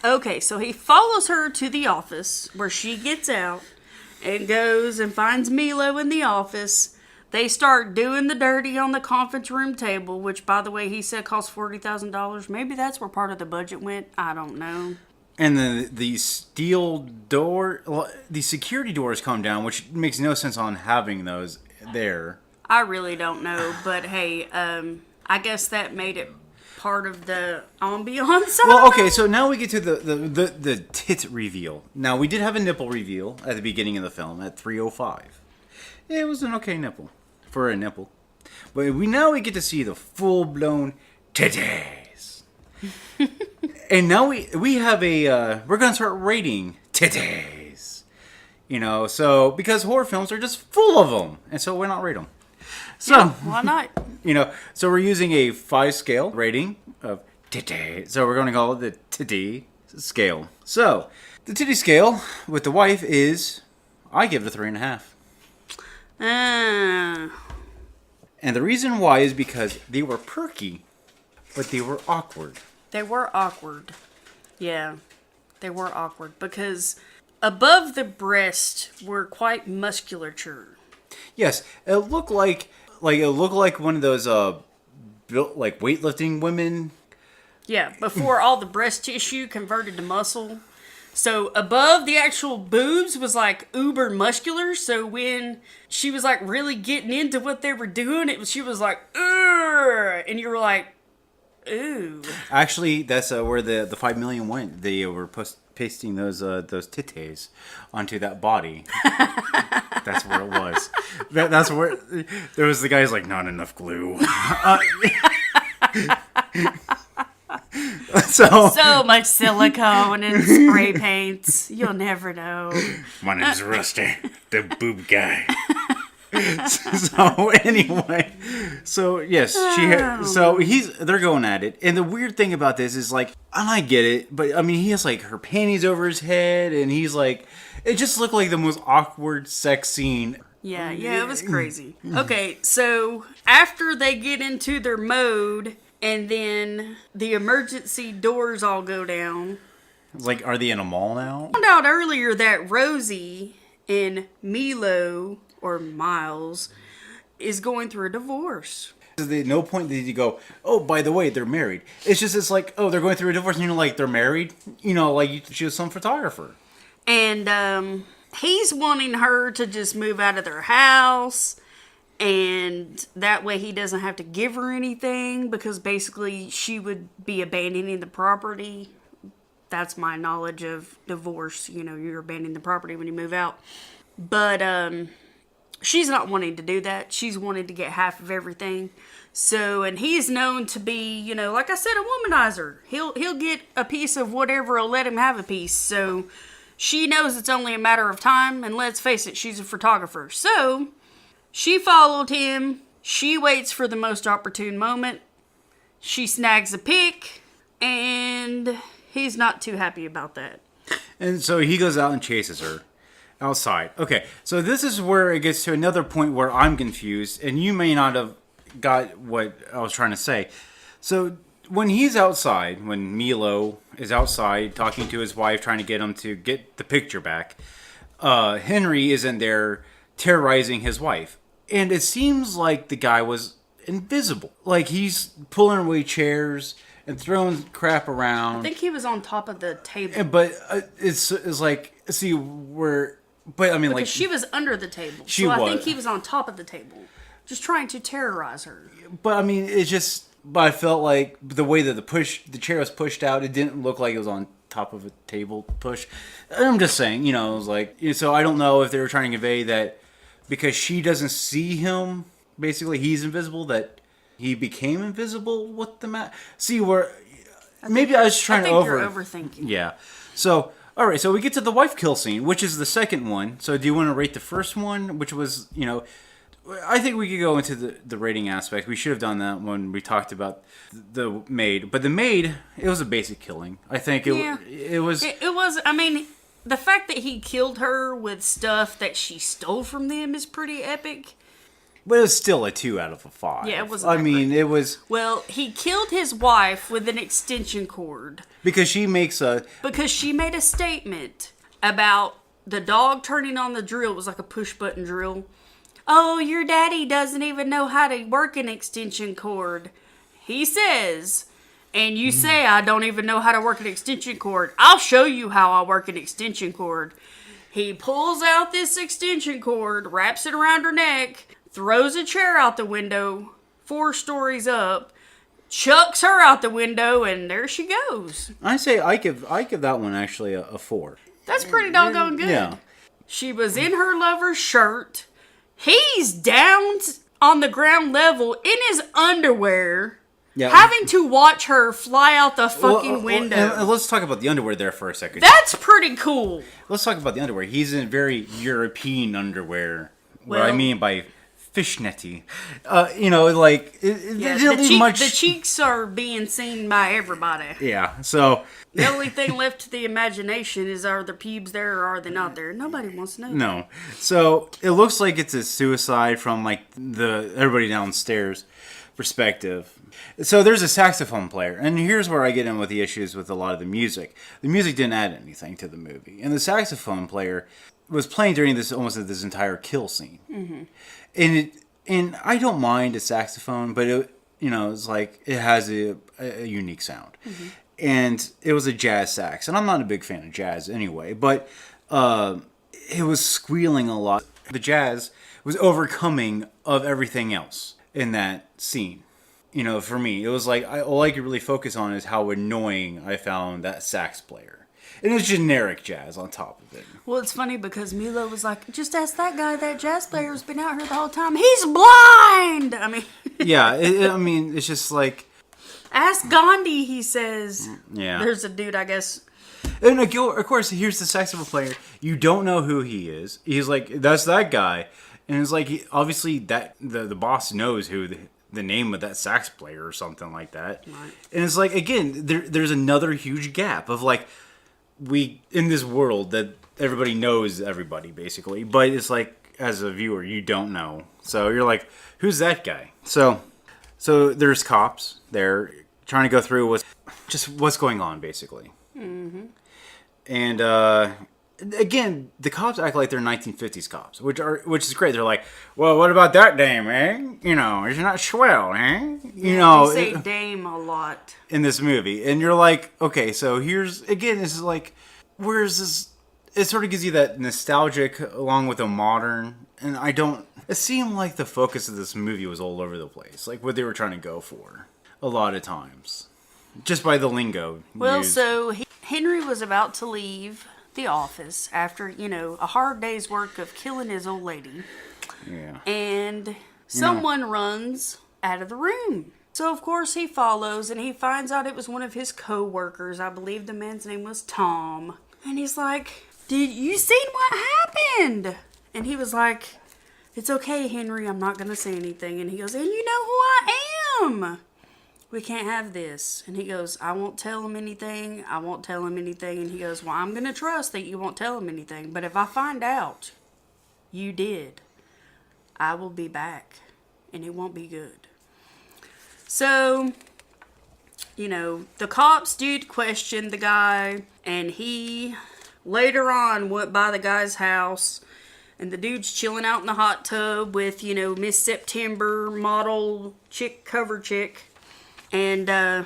okay, so he follows her to the office where she gets out and goes and finds Milo in the office. They start doing the dirty on the conference room table, which, by the way, he said cost $40,000. Maybe that's where part of the budget went. I don't know. And then the steel door, the security doors come down, which makes no sense on having those there. I really don't know, but hey, I guess that made it part of the ambiance. Well, okay, so now we get to the tit reveal. Now, we did have a nipple reveal at the beginning of the film at 3:05. It was an okay nipple for a nipple. But we get to see the full-blown titties. And now we have we're going to start rating titties. So because horror films are just full of them. And so why not rate them? So, yeah, why not? So we're using a 5 scale rating of titty. So we're going to call it the titty scale. So the titty scale with the wife is, I give it a 3.5. And the reason why is because they were perky, but they were awkward. They were awkward. Yeah, they were awkward because above the breast were quite musculature. Yes, it looked like one of those built like weightlifting women. Yeah, before all the breast tissue converted to muscle. So above the actual boobs was like uber muscular. So when she was like really getting into what they were doing, she was like, ugh, and you were like, ooh. Actually, that's where the $5 million went. They were pasting those titties onto that body. That's where it was. That's where there was the guy's like, not enough glue. So much silicone and spray paints. You'll never know. My name's Rusty, the boob guy. So anyway, so yes, they're going at it, and the weird thing about this is like, and I get it, but I mean, he has like her panties over his head, and he's like, it just looked like the most awkward sex scene. Yeah, it was crazy. Okay, so after they get into their mode, and then the emergency doors all go down. It's like, are they in a mall now? I found out earlier that Rosie and Milo, or Miles, is going through a divorce. At no point did you go, oh, by the way, they're married. It's like, oh, they're going through a divorce, and you're like, they're married? Like she was some photographer. And he's wanting her to just move out of their house, and that way he doesn't have to give her anything, because basically she would be abandoning the property. That's my knowledge of divorce. You're abandoning the property when you move out. But she's not wanting to do that. She's wanting to get half of everything. So, and he's known to be, like I said, a womanizer. He'll get a piece of whatever will let him have a piece. So she knows it's only a matter of time, and let's face it, she's a photographer. So she followed him. She waits for the most opportune moment. She snags a pic, and he's not too happy about that. And so he goes out and chases her outside. Okay, so this is where it gets to another point where I'm confused, and you may not have got what I was trying to say. So when he's outside, when Milo is outside talking to his wife, trying to get him to get the picture back, Henry is in there terrorizing his wife. And it seems like the guy was invisible. Like, he's pulling away chairs and throwing crap around. I think he was on top of the table. But it's like, see, where... But I mean, because she was under the table. I think he was on top of the table, just trying to terrorize her. But I mean, it's just... But I felt like the way that the chair was pushed out, it didn't look like it was on top of a table push. I'm just saying, it was like... So I don't know if they were trying to convey that because she doesn't see him, basically he's invisible, that he became invisible with the mat. See, where... Maybe I was trying to you're overthinking. Yeah. So... All right, so we get to the wife kill scene, which is the second one. So do you want to rate the first one, which was, I think we could go into the rating aspect. We should have done that when we talked about the maid. But the maid, it was a basic killing. I think it was... It was, I mean, the fact that he killed her with stuff that she stole from them is pretty epic. But it was still a 2 out of a 5. Yeah, it wasn't. It was... Well, he killed his wife with an extension cord. Because she made a statement about the dog turning on the drill. It was like a push-button drill. Oh, your daddy doesn't even know how to work an extension cord. He says, and you say I don't even know how to work an extension cord. I'll show you how I work an extension cord. He pulls out this extension cord, wraps it around her neck, throws a chair out the window, 4 stories up, chucks her out the window, and there she goes. I say I give that one actually a 4. That's pretty doggone good. Yeah. She was in her lover's shirt. He's down on the ground level in his underwear, having to watch her fly out the fucking window. And let's talk about the underwear there for a second. That's pretty cool. Let's talk about the underwear. He's in very European underwear. What I mean by fishnetty. The cheeks are being seen by everybody. Yeah, so... The only thing left to the imagination is, are the pubes there or are they not there? Nobody wants to know. No. So, it looks like it's a suicide from, the everybody downstairs perspective. So, there's a saxophone player, and here's where I get in with the issues with a lot of the music. The music didn't add anything to the movie, and the saxophone player was playing during this entire kill scene. Mm-hmm. And I don't mind a saxophone, but it's like it has a unique sound. Mm-hmm. And it was a jazz sax, and I'm not a big fan of jazz anyway, but it was squealing a lot. The jazz was overcoming of everything else in that scene. For me, it was like all I could really focus on is how annoying I found that sax player. And it's generic jazz on top of it. Well, it's funny because Milo was like, just ask that guy, that jazz player has been out here the whole time. He's blind! I mean... Yeah, it's just like... Ask Gandhi, he says. Yeah. There's a dude, I guess. And of course, here's the saxophone player. You don't know who he is. He's like, that's that guy. And it's like, obviously, that the boss knows who the name of that sax player or something like that. Right. And it's like, again, there's another huge gap of like, in this world that everybody knows everybody, basically. But it's like, as a viewer, you don't know. So you're like, who's that guy? So there's cops. They're trying to go through what's going on, basically. Mm-hmm. And again, the cops act like they're 1950s cops, which is great. They're like, well, what about that dame, eh? You know, is not swell, eh? You know, they say dame a lot in this movie, and you're like, okay, so this is like, where's this? It sort of gives you that nostalgic along with a modern, and it seemed like the focus of this movie was all over the place, like what they were trying to go for a lot of times, just by the lingo. Well, used. so Henry was about to leave the office after, a hard day's work of killing his old lady. Yeah. And someone runs out of the room. So, of course, he follows, and he finds out it was one of his co-workers. I believe the man's name was Tom. And he's like, did you see what happened? And he was like, it's okay, Henry, I'm not going to say anything. And he goes, and you know who I am. We can't have this. And he goes, I won't tell him anything. I won't tell him anything. And he goes, well, I'm going to trust that you won't tell him anything. But if I find out you did, I will be back. And it won't be good. So, the cops did question the guy. And he later on went by the guy's house. And the dude's chilling out in the hot tub with, Miss September model cover chick. And the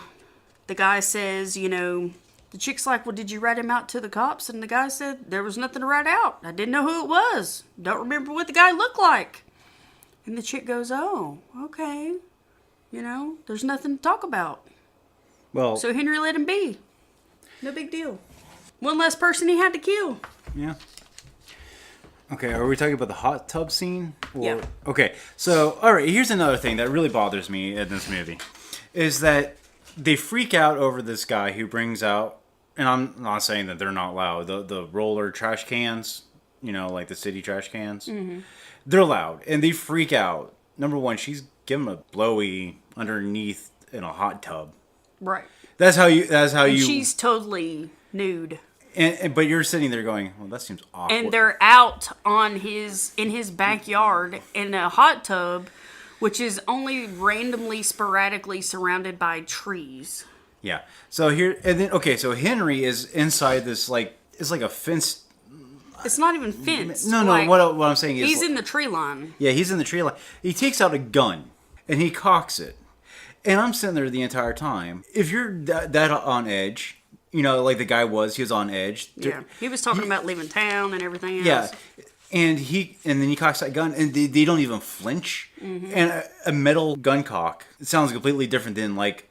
guy says, the chick's like, well, did you rat him out to the cops? And the guy said, there was nothing to rat out. I didn't know who it was. Don't remember what the guy looked like. And the chick goes, oh, okay. There's nothing to talk about. Well, so Henry let him be. No big deal. One less person he had to kill. Yeah. Okay, are we talking about the hot tub scene? Yeah. Okay, so, alright, here's another thing that really bothers me in this movie. Is that they freak out over this guy who brings out, and I'm not saying that they're not loud, the roller trash cans, like the city trash cans. Mm-hmm. They're loud, and they freak out. Number one, she's giving a blowy underneath in a hot tub. Right. That's how you. She's totally nude. But you're sitting there going, well, that seems awkward. And they're out in his backyard in a hot tub, which is only randomly, sporadically surrounded by trees. Yeah. So so Henry is inside this, it's like a fence. It's not even fenced. No. What I'm saying is, he's in the tree line. Yeah, he's in the tree line. He takes out a gun and he cocks it, and I'm sitting there the entire time. If you're that on edge, like the guy he was on edge. Yeah, he was talking about leaving town and everything else. Yeah. And then he cocks that gun, and they don't even flinch. Mm-hmm. And a metal gun cock, it sounds completely different than like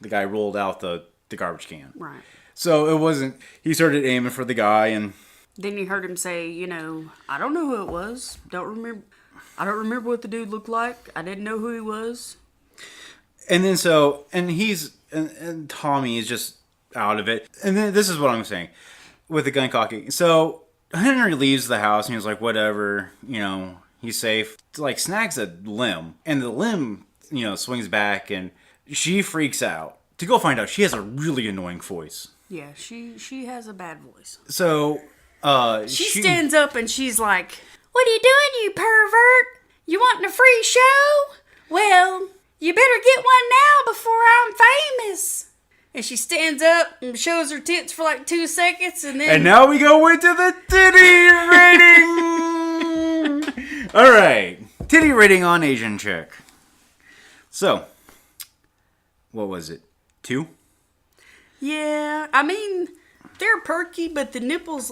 the guy rolled out the garbage can. Right. So it wasn't. He started aiming for the guy, and then you heard him say, I don't know who it was. I don't remember what the dude looked like. I didn't know who he was. And then and Tommy is just out of it. And then this is what I'm saying with the gun cocking. So Henry leaves the house and he's like, whatever, he's safe. Like, snags a limb, and the limb, swings back, and she freaks out. To go find out, she has a really annoying voice. Yeah, she has a bad voice. So, she stands up and she's like, what are you doing, you pervert? You wanting a free show? Well, you better get one now before I'm famous. And she stands up and shows her tits for like 2 seconds, and then... And now we go into the titty rating! Alright. Titty rating on Asian chick. So, what was it? 2? Yeah, I mean, they're perky, but the nipples,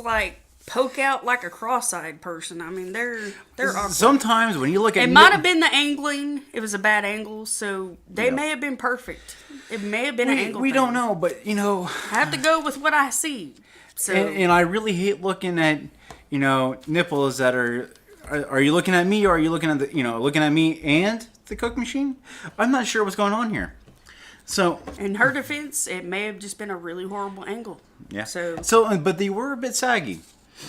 poke out like a cross-eyed person. I mean, they're awkward. Sometimes when you look at... It might have been the angling. It was a bad angle, so they may have been perfect. It may have been an angle. We don't know, but, I have to go with what I see. So and I really hate looking at, nipples that are you looking at me, or are you looking at looking at me and the Coke machine? I'm not sure what's going on here. So, in her defense, it may have just been a really horrible angle. Yeah. So, but they were a bit saggy.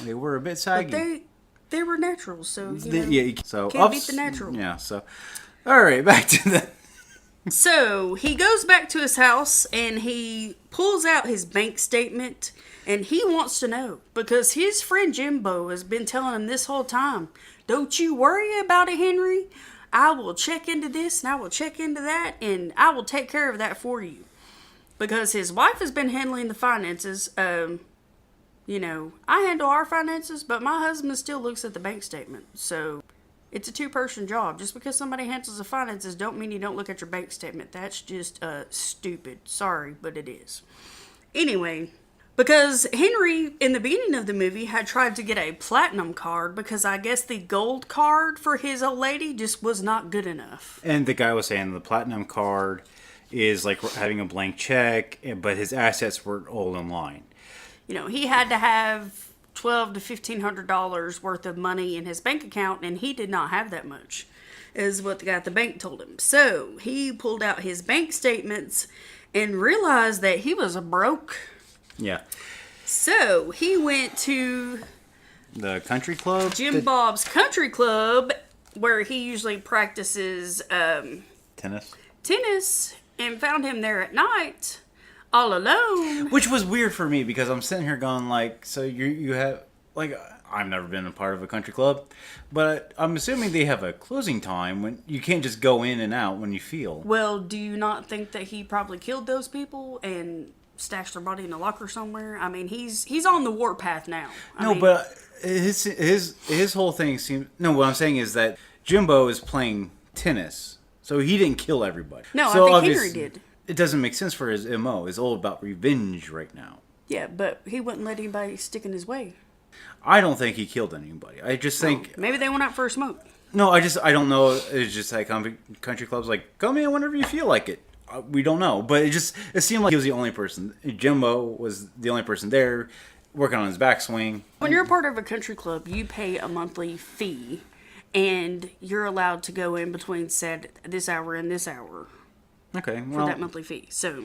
But They were naturals, so So can't beat the natural. Yeah. So, all right, back to the. So he goes back to his house and he pulls out his bank statement and he wants to know because his friend Jimbo has been telling him this whole time, don't you worry about it, Henry. I will check into this and I will check into that and I will take care of that for you. Because his wife has been handling the finances. I handle our finances, but my husband still looks at the bank statement. So it's a two-person job. Just because somebody handles the finances don't mean you don't look at your bank statement. That's just stupid. Sorry, but it is. Anyway, because Henry, in the beginning of the movie, had tried to get a platinum card because I guess the gold card for his old lady just was not good enough. And the guy was saying the platinum card is like having a blank check, but his assets were all in line. He had to have $1,200 to $1,500 worth of money in his bank account, and he did not have that much, is what the guy at the bank told him. So he pulled out his bank statements and realized that he was broke. Yeah. So he went to The country club? Jim Bob's country club, where he usually practices tennis, and found him there at night, all alone. Which was weird for me because I'm sitting here going like, so you have, like, I've never been a part of a country club, but I'm assuming they have a closing time when you can't just go in and out when you feel. Well, do you not think that he probably killed those people and stashed their body in a locker somewhere? I mean, he's on the warpath now. But his whole thing seems. No, what I'm saying is that Jimbo is playing tennis, so he didn't kill everybody. No, so I think Henry did. It doesn't make sense for his MO. It's all about revenge right now. Yeah, but he wouldn't let anybody stick in his way. I don't think he killed anybody. I just think maybe they went out for a smoke. No, I don't know. It's just like country clubs, like, come in whenever you feel like it. We don't know, but it seemed like he was the only person. Jimbo was the only person there, working on his backswing. When you're a part of a country club, you pay a monthly fee, and you're allowed to go in between this hour and this hour. Okay, well, for that monthly fee. So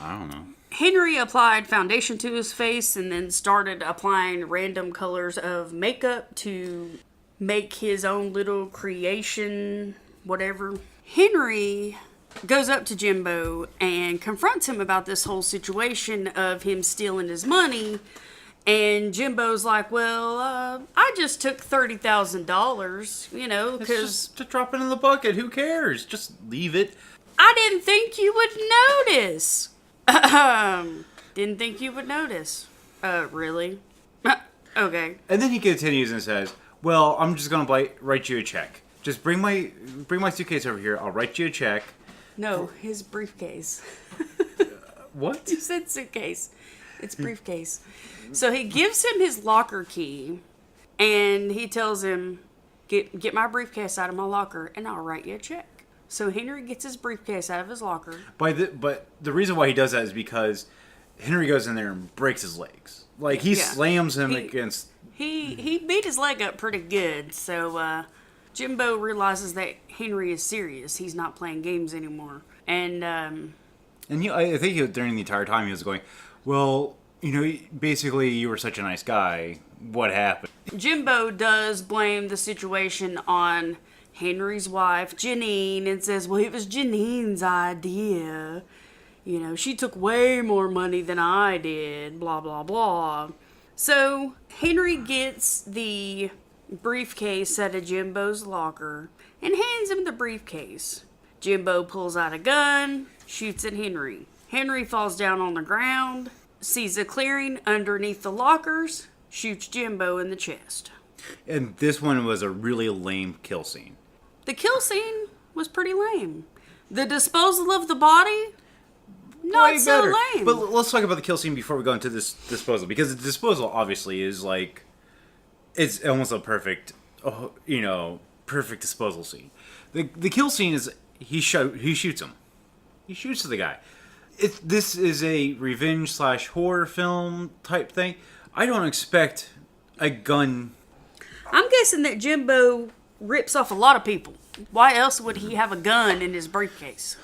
I don't know. Henry applied foundation to his face and then started applying random colors of makeup to make his own little creation, whatever. Henry goes up to Jimbo and confronts him about this whole situation of him stealing his money. And Jimbo's like, well, I just took $30,000, because... It's just to drop it in the bucket. Who cares? Just leave it. I didn't think you would notice. Didn't think you would notice. Really? Okay. And then he continues and says, well, I'm just going to write you a check. Just bring my suitcase over here. I'll write you a check. No, his briefcase. What? You said suitcase. It's briefcase. So he gives him his locker key, and he tells him, get my briefcase out of my locker, and I'll write you a check. So Henry gets his briefcase out of his locker. But the reason why he does that is because Henry goes in there and breaks his legs. Like, he slams him against... He beat his leg up pretty good, so Jimbo realizes that Henry is serious. He's not playing games anymore. And I think during the entire time he was going, well, basically you were such a nice guy. What happened? Jimbo does blame the situation on Henry's wife, Janine, and says, well, it was Janine's idea. She took way more money than I did, blah, blah, blah. So Henry gets the briefcase out of Jimbo's locker and hands him the briefcase. Jimbo pulls out a gun, shoots at Henry. Henry falls down on the ground, sees a clearing underneath the lockers, shoots Jimbo in the chest. And this one was a really lame kill scene. The kill scene was pretty lame. The disposal of the body, not so lame. But let's talk about the kill scene before we go into this disposal, because the disposal obviously is like, it's almost a perfect, perfect disposal scene. The kill scene is he shoots him. He shoots the guy. This is a revenge / horror film type thing. I don't expect a gun. I'm guessing that Jimbo rips off a lot of people. Why else would he have a gun in his briefcase?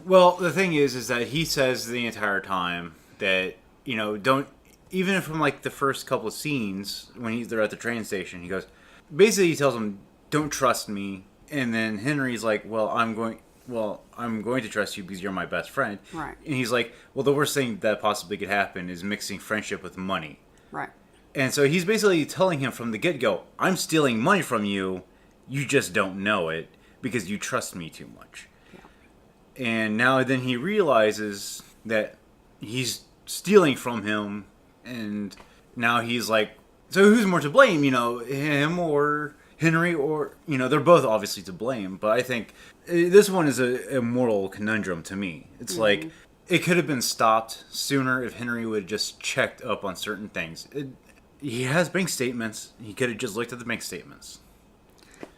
Well, the thing is that he says the entire time that, don't, even from like the first couple of scenes when they're at the train station, he goes, basically he tells him, "Don't trust me," and then Henry's like, I'm going to trust you because you're my best friend." Right. And he's like, "Well, the worst thing that possibly could happen is mixing friendship with money." Right. And so he's basically telling him from the get-go, "I'm stealing money from you. You just don't know it because you trust me too much." Yeah. And now then he realizes that he's stealing from him, and now he's like, so who's more to blame, him or Henry, or, they're both obviously to blame, but I think this one is a moral conundrum to me. It's like, it could have been stopped sooner if Henry would have just checked up on certain things. He has bank statements. He could have just looked at the bank statements.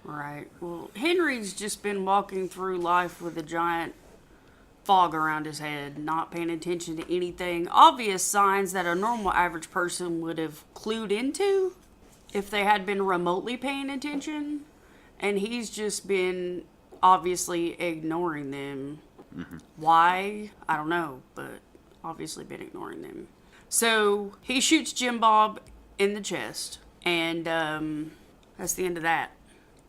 Right. Well, Henry's just been walking through life with a giant fog around his head, not paying attention to anything. Obvious signs that a normal average person would have clued into if they had been remotely paying attention. And he's just been obviously ignoring them. Mm-hmm. Why? I don't know, but obviously been ignoring them. So he shoots Jim Bob in the chest, and that's the end of that.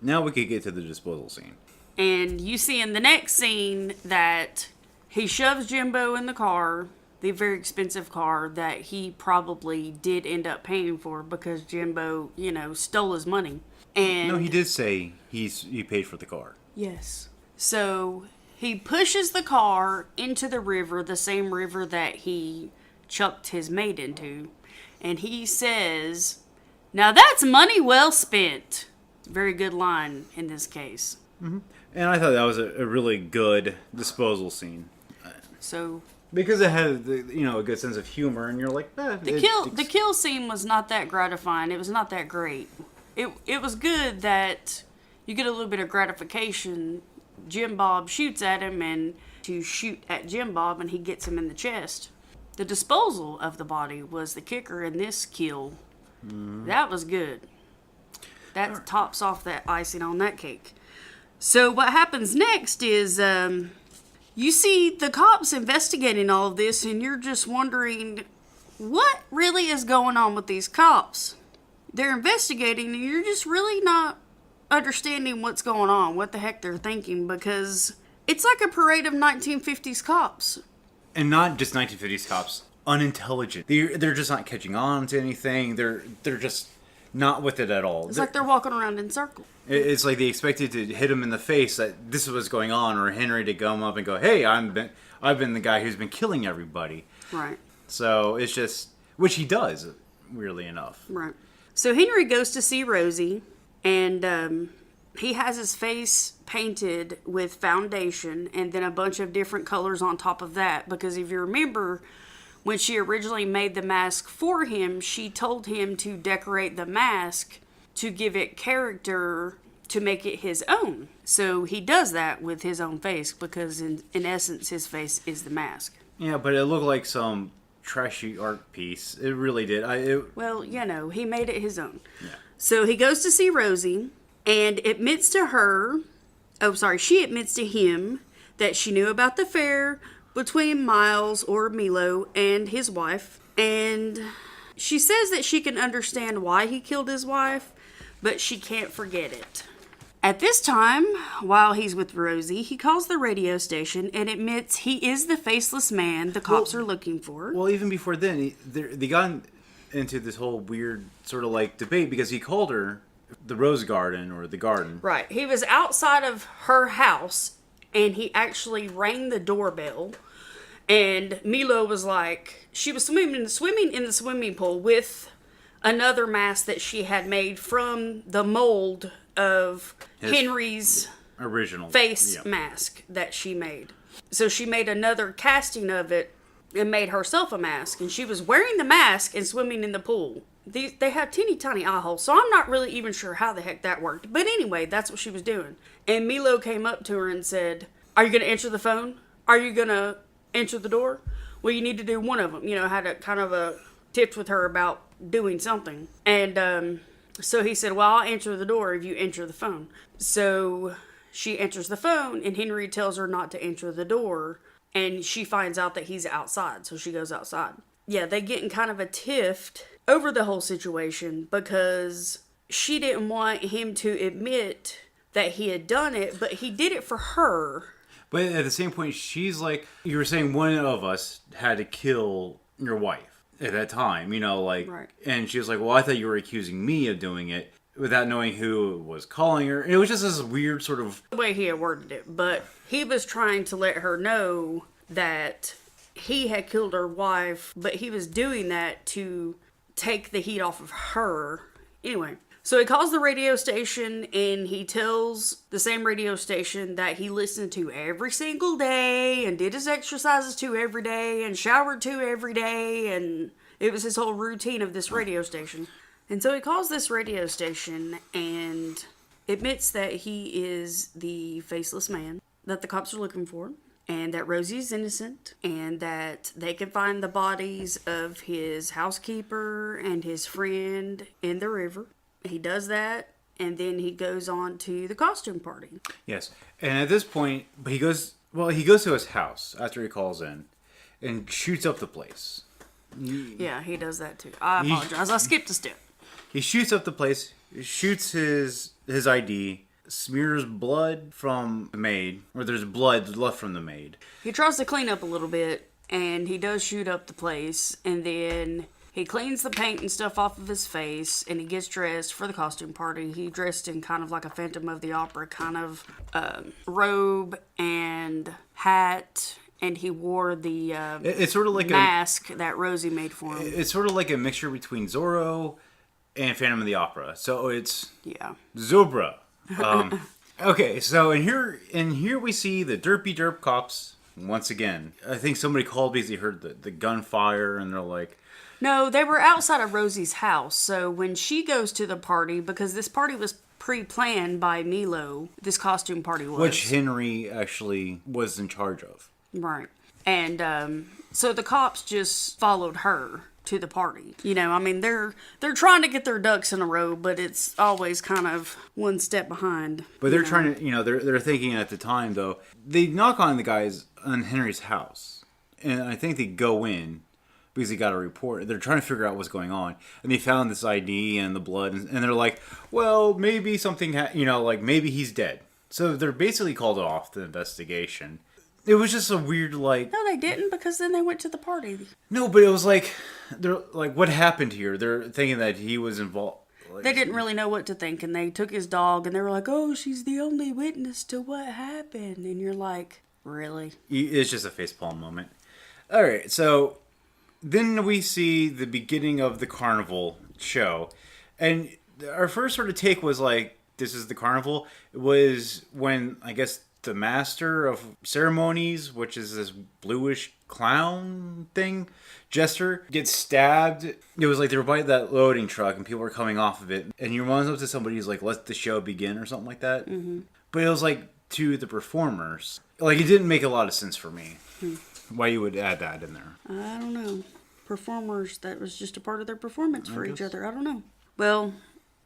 Now we could get to the disposal scene. And you see in the next scene that he shoves Jimbo in the car, the very expensive car that he probably did end up paying for because Jimbo, stole his money. And no, he did say he paid for the car. Yes. So he pushes the car into the river, the same river that he chucked his mate into. And he says, "Now that's money well spent." Very good line in this case. Mm-hmm. And I thought that was a really good disposal scene. So because it had a good sense of humor, and you're like, the kill scene was not that gratifying. It was not that great. It was good that you get a little bit of gratification. Jim Bob shoots at him, and to shoot at Jim Bob, and he gets him in the chest. The disposal of the body was the kicker in this kill. That was good. That tops off that icing on that cake. So what happens next is you see the cops investigating all of this, and you're just wondering what really is going on with these cops. They're investigating, and you're just really not understanding what's going on, what the heck they're thinking, because it's like a parade of 1950s cops. And not just 1950s cops, unintelligent. They're just not catching on to anything. They're just not with it at all. It's like they're walking around in circles. It's like they expected to hit him in the face that this is what's going on, or Henry to come up and go, "Hey, I've been the guy who's been killing everybody." Right. So it's just, which he does, weirdly enough. Right. So Henry goes to see Rosie, and he has his face painted with foundation and then a bunch of different colors on top of that, because if you remember, when she originally made the mask for him, she told him to decorate the mask to give it character, to make it his own. So he does that with his own face, because in essence his face is the mask. Yeah, but it looked like some trashy art piece. It really did. Well, he made it his own. Yeah. So he goes to see Rosie and admits to her, she admits to him that she knew about the affair between Miles, or Milo, and his wife. And she says that she can understand why he killed his wife, but she can't forget it. At this time, while he's with Rosie, he calls the radio station and admits he is the faceless man the cops are looking for. Well, even before then, they got into this whole weird sort of like debate because he called her the Rose Garden or the Garden. Right. He was outside of her house and he actually rang the doorbell. And Milo was like, she was swimming in the swimming pool with another mask that she had made from the mold of Henry's original face mask that she made. So she made another casting of it and made herself a mask. And she was wearing the mask and swimming in the pool. They have teeny tiny eye holes, so I'm not really even sure how the heck that worked. But anyway, that's what she was doing. And Milo came up to her and said, "Are you going to answer the phone? Are you going to answer the door? Well, you need to do one of them." Had a kind of a tips with her about doing something. And so he said, "Well, I'll answer the door if you answer the phone." So she answers the phone, and Henry tells her not to answer the door. And she finds out that he's outside, so she goes outside. Yeah, they get in kind of a tiff over the whole situation because she didn't want him to admit that he had done it, but he did it for her. But at the same point, she's like, you were saying one of us had to kill your wife at that time, like, Right. And she was like, well, I thought you were accusing me of doing it without knowing who was calling her. It was just this weird sort of... The way he had worded it, but he was trying to let her know that he had killed her wife, but he was doing that to take the heat off of her. Anyway, so he calls the radio station and he tells the same radio station that he listened to every single day and did his exercises to every day and showered to every day, and it was his whole routine of this radio station. And so he calls this radio station and admits that he is the faceless man that the cops are looking for, and that Rosie's innocent, and that they can find the bodies of his housekeeper and his friend in the river. He does that, and then he goes on to the costume party. Yes. And at this point, he goes to his house after he calls in and shoots up the place. Yeah, he does that too. I apologize. I skipped a step. He shoots up the place, shoots his ID, smears blood from the maid, or there's blood left from the maid. He tries to clean up a little bit, and he does shoot up the place, and then he cleans the paint and stuff off of his face, and he gets dressed for the costume party. He dressed in kind of like a Phantom of the Opera kind of robe and hat, and he wore the it's sort of like mask that Rosie made for him. It's sort of like a mixture between Zorro and Phantom of the Opera. So it's Zobra. Okay, so in here we see the derpy derp cops once again. I think somebody called because he heard the gunfire, and they're like... No, they were outside of Rosie's house. So when she goes to the party, because this party was pre-planned by Milo, this costume party was. Which Henry actually was in charge of. Right. And so the cops just followed her to the party. They're trying to get their ducks in a row, but it's always kind of one step behind. But they're trying to, they're thinking at the time, though, they knock on the guys on Henry's house. And I think they go in because he got a report. They're trying to figure out what's going on. And they found this ID and the blood. And they're like, well, maybe something, maybe he's dead. So they're basically called off the investigation. It was just a weird, like... No, they didn't, because then they went to the party. No, but it was like, they're like, what happened here? They're thinking that he was involved. Like, they didn't really know what to think, and they took his dog, and they were like, oh, she's the only witness to what happened. And you're like, really? It's just a facepalm moment. All right, so then we see the beginning of the carnival show. And our first sort of take was like, this is the carnival. It was when, I guess... the master of ceremonies, which is this bluish clown thing, jester, gets stabbed. It was like they were by that loading truck and people were coming off of it. And he runs up to somebody who's like, let the show begin or something like that. Mm-hmm. But it was like to the performers. Like, it didn't make a lot of sense for me. Why you would add that in there. I don't know. Performers, that was just a part of their performance for each other. I don't know. Well,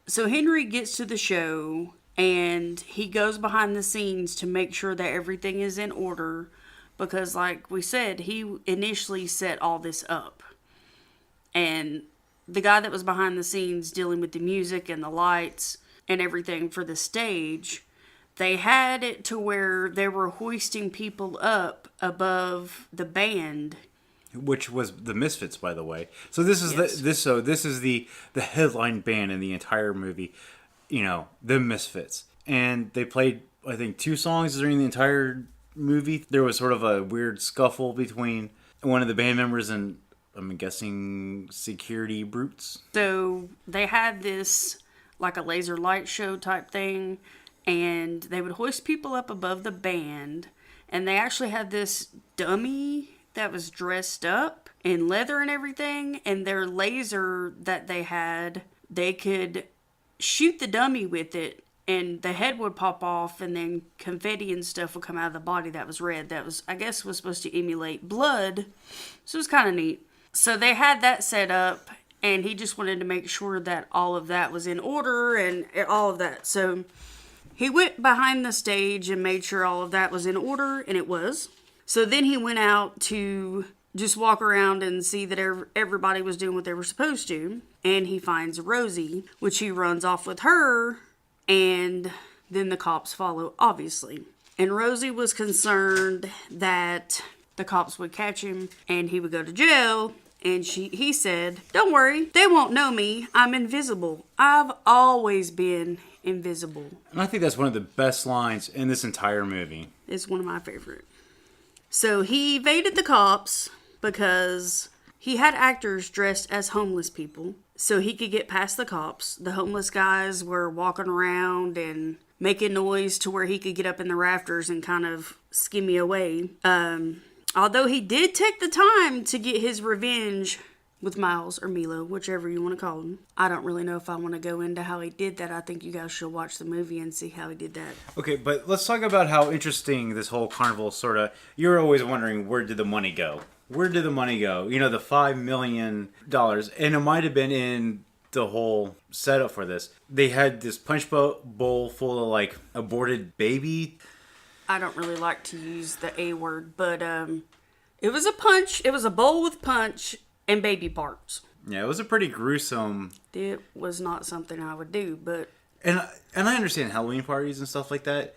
so Henry gets to the show... and he goes behind the scenes to make sure that everything is in order. Because, like we said, he initially set all this up. And the guy that was behind the scenes dealing with the music and the lights and everything for the stage, they had it to where they were hoisting people up above the band. Which was the Misfits, by the way. So this is the headline band in the entire movie. The Misfits. And they played, I think, 2 songs during the entire movie. There was sort of a weird scuffle between one of the band members and, I'm guessing, security brutes. So they had this, like a laser light show type thing, and they would hoist people up above the band, and they actually had this dummy that was dressed up in leather and everything, and their laser that they had, they could... shoot the dummy with it, and the head would pop off, and then confetti and stuff would come out of the body that was red. That was, I guess, was supposed to emulate blood. So it was kind of neat. So they had that set up, and he just wanted to make sure that all of that was in order and all of that. So he went behind the stage and made sure all of that was in order, and it was. So then he went out to just walk around and see that everybody was doing what they were supposed to. And he finds Rosie, which he runs off with her, and then the cops follow, obviously. And Rosie was concerned that the cops would catch him and he would go to jail. And he said, "Don't worry, they won't know me. I'm invisible. I've always been invisible." And I think that's one of the best lines in this entire movie. It's one of my favorite. So he evaded the cops because he had actors dressed as homeless people so he could get past the cops. The homeless guys were walking around and making noise to where he could get up in the rafters and kind of skimmy away. Although he did take the time to get his revenge with Miles or Milo, whichever you want to call him. I don't really know if I want to go into how he did that. I think you guys should watch the movie and see how he did that. Okay, but let's talk about how interesting this whole carnival sort of... You're always wondering, where did the money go? Where did the money go? You know, the $5 million. And it might have been in the whole setup for this. They had this punch bowl full of, like, aborted baby. I don't really like to use the A word, but it was a punch. It was a bowl with punch and baby parts. Yeah, it was a pretty gruesome... It was not something I would do, but... And I understand Halloween parties and stuff like that,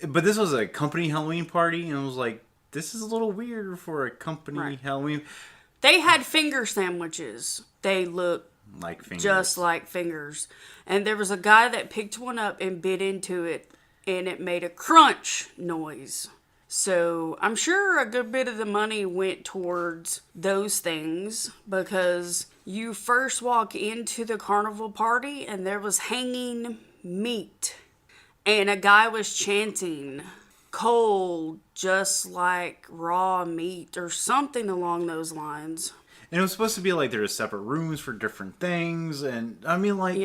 but this was a company Halloween party, and I was like, this is a little weird for a company Halloween. They had finger sandwiches. They looked like fingers. Just like fingers. And there was a guy that picked one up and bit into it, and it made a crunch noise. So I'm sure a good bit of the money went towards those things, because you first walk into the carnival party and there was hanging meat. And a guy was chanting, "Cold, just like raw meat," or something along those lines. And it was supposed to be like there were separate rooms for different things. And I mean, like...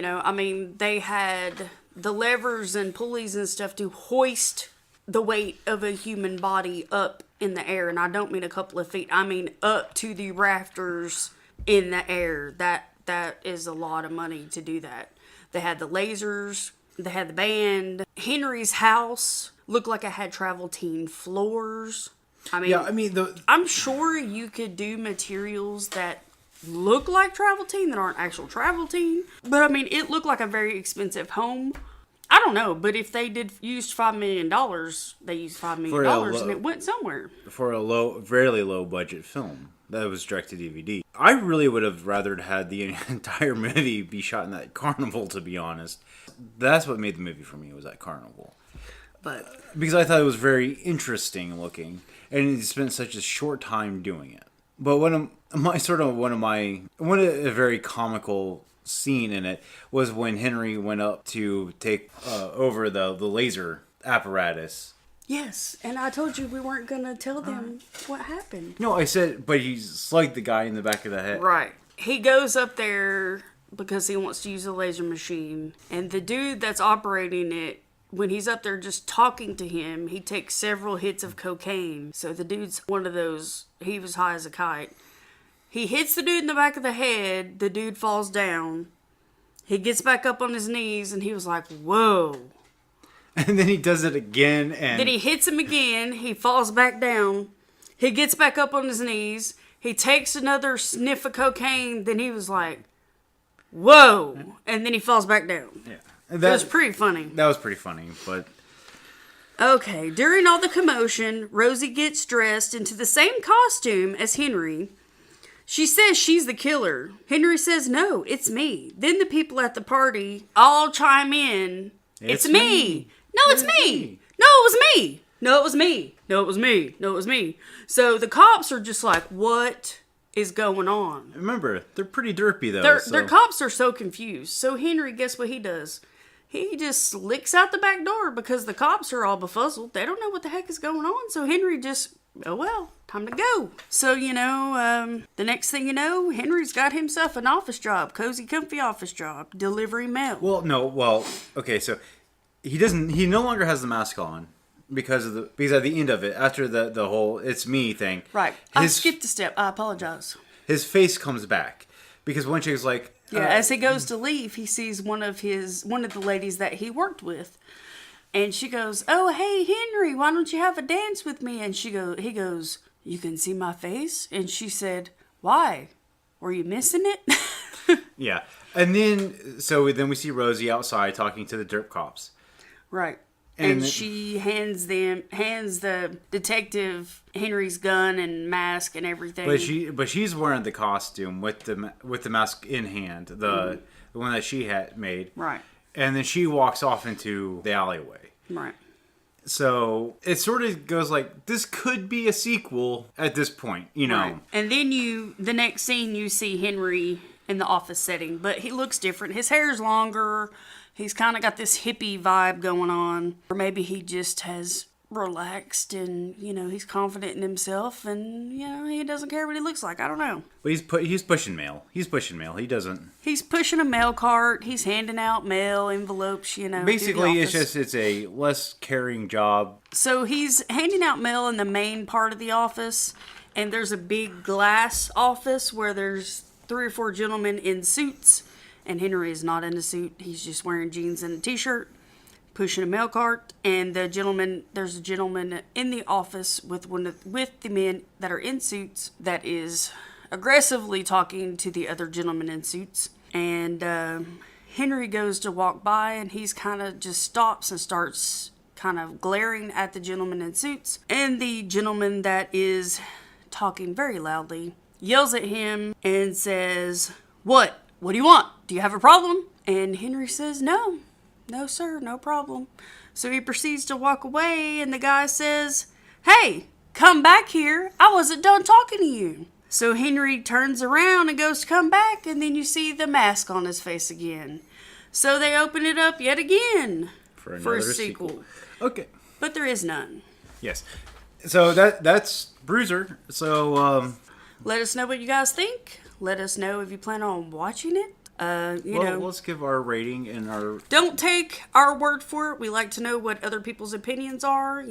they had the levers and pulleys and stuff to hoist the weight of a human body up in the air. And I don't mean a couple of feet. I mean up to the rafters in the air. That is a lot of money to do that. They had the lasers. They had the band. Henry's house looked like it had travel team floors. I'm sure you could do materials that look like travel team that aren't actual travel team. But I mean, it looked like a very expensive home. I don't know, but if they used $5 million, they used $5 million and it went somewhere. For a fairly low budget film that was direct to DVD. I really would have rather had the entire movie be shot in that carnival, to be honest. That's what made the movie for me, was that carnival. But because I thought it was very interesting looking, and he spent such a short time doing it. But a very comical scene in it was when Henry went up to take over the laser apparatus. Yes, and I told you we weren't going to tell them what happened. No, I said, but he slugged the guy in the back of the head. Right. He goes up there because he wants to use the laser machine, and the dude that's operating it, when he's up there just talking to him, he takes several hits of cocaine. So the dude's one of those, he was high as a kite. He hits the dude in the back of the head. The dude falls down. He gets back up on his knees, and he was like, whoa. And then he does it again. And then he hits him again. He falls back down. He gets back up on his knees. He takes another sniff of cocaine. Then he was like, whoa. And then he falls back down. Yeah. That was pretty funny. That was pretty funny, but... Okay, during all the commotion, Rosie gets dressed into the same costume as Henry. She says she's the killer. Henry says, no, it's me. Then the people at the party all chime in. It's me. No, it's me. No, it was me. No, it was me. No, it was me. No, it was me. So the cops are just like, what is going on? Remember, they're pretty derpy, though. Their cops are so confused. So Henry, guess what he does? He just slicks out the back door because the cops are all befuzzled. They don't know what the heck is going on. So Henry just, oh well, time to go. So, the next thing you know, Henry's got himself an office job, cozy, comfy office job, delivering mail. Okay, so he no longer has the mask on because at the end of it, after the whole "it's me" thing. Right. I skipped a step. I apologize. His face comes back because one chick's like, as he goes to leave, he sees one of the ladies that he worked with. And she goes, "Oh, hey, Henry, why don't you have a dance with me?" And he goes, "You can see my face?" And she said, "Why? Were you missing it?" Yeah. And then we see Rosie outside talking to the derp cops. Right. And And she hands the detective Henry's gun and mask and everything. But she's wearing the costume with the mask in hand, the one that she had made. Right. And then she walks off into the alleyway. Right. So it sort of goes like, this could be a sequel at this point, you know. Right. And then the next scene, you see Henry in the office setting, but he looks different. His hair's longer. He's kind of got this hippie vibe going on. Or maybe he just has relaxed and, he's confident in himself and, he doesn't care what he looks like. I don't know. But he's pushing mail. He doesn't. He's pushing a mail cart. He's handing out mail, envelopes, Basically, through the office. it's a less caring job. So he's handing out mail in the main part of the office, and there's a big glass office where there's 3 or 4 gentlemen in suits, and Henry is not in a suit. He's just wearing jeans and a t-shirt, pushing a mail cart, and there's a gentleman in the office with the men that are in suits that is aggressively talking to the other gentlemen in suits, and Henry goes to walk by, and he's kind of just stops and starts kind of glaring at the gentleman in suits, and the gentleman that is talking very loudly yells at him and says, What do you want? Do you have a problem?" And Henry says, No, sir, no problem." So he proceeds to walk away, and the guy says, "Hey, come back here. I wasn't done talking to you." So Henry turns around and goes to come back, and then you see the mask on his face again. So they open it up yet again for a sequel. Okay. But there is none. Yes. So that's Bruiser. So Let us know what you guys think. Let us know if you plan on watching it. let's give our rating and our. Don't take our word for it. We like to know what other people's opinions are.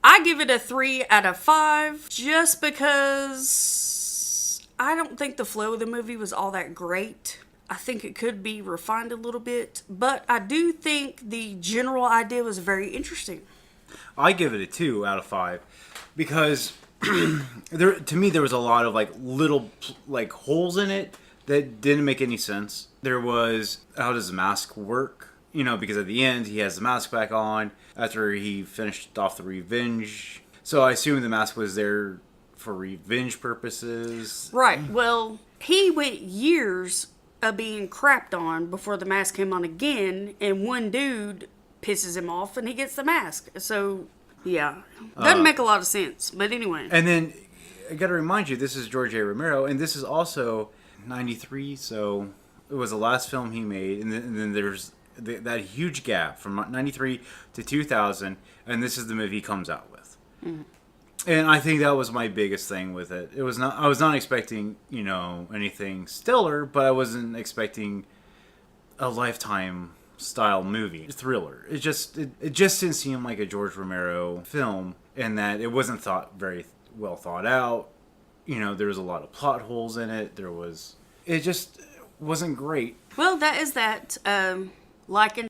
I give it a 3 out of 5 just because I don't think the flow of the movie was all that great. I think it could be refined a little bit, but I do think the general idea was very interesting. I give it a 2 out of 5 because to me there was a lot of little holes in it that didn't make any sense. There was, how does the mask work? Because at the end he has the mask back on after he finished off the revenge. So I assume the mask was there for revenge purposes. Right. Well, he went years of being crapped on before the mask came on again, and one dude pisses him off and he gets the mask. So, yeah. Doesn't make a lot of sense. But anyway. And then I got to remind you, this is George A. Romero, and this is also 93, so it was the last film he made. And then there's that huge gap from 93 to 2000, and this is the movie he comes out with. Mm-hmm. And I think that was my biggest thing with it. I was not expecting, anything stellar, but I wasn't expecting a Lifetime style movie, thriller. It just didn't seem like a George Romero film, in that it wasn't very well thought out. There was a lot of plot holes in it. It just wasn't great. Well, that is that. Like and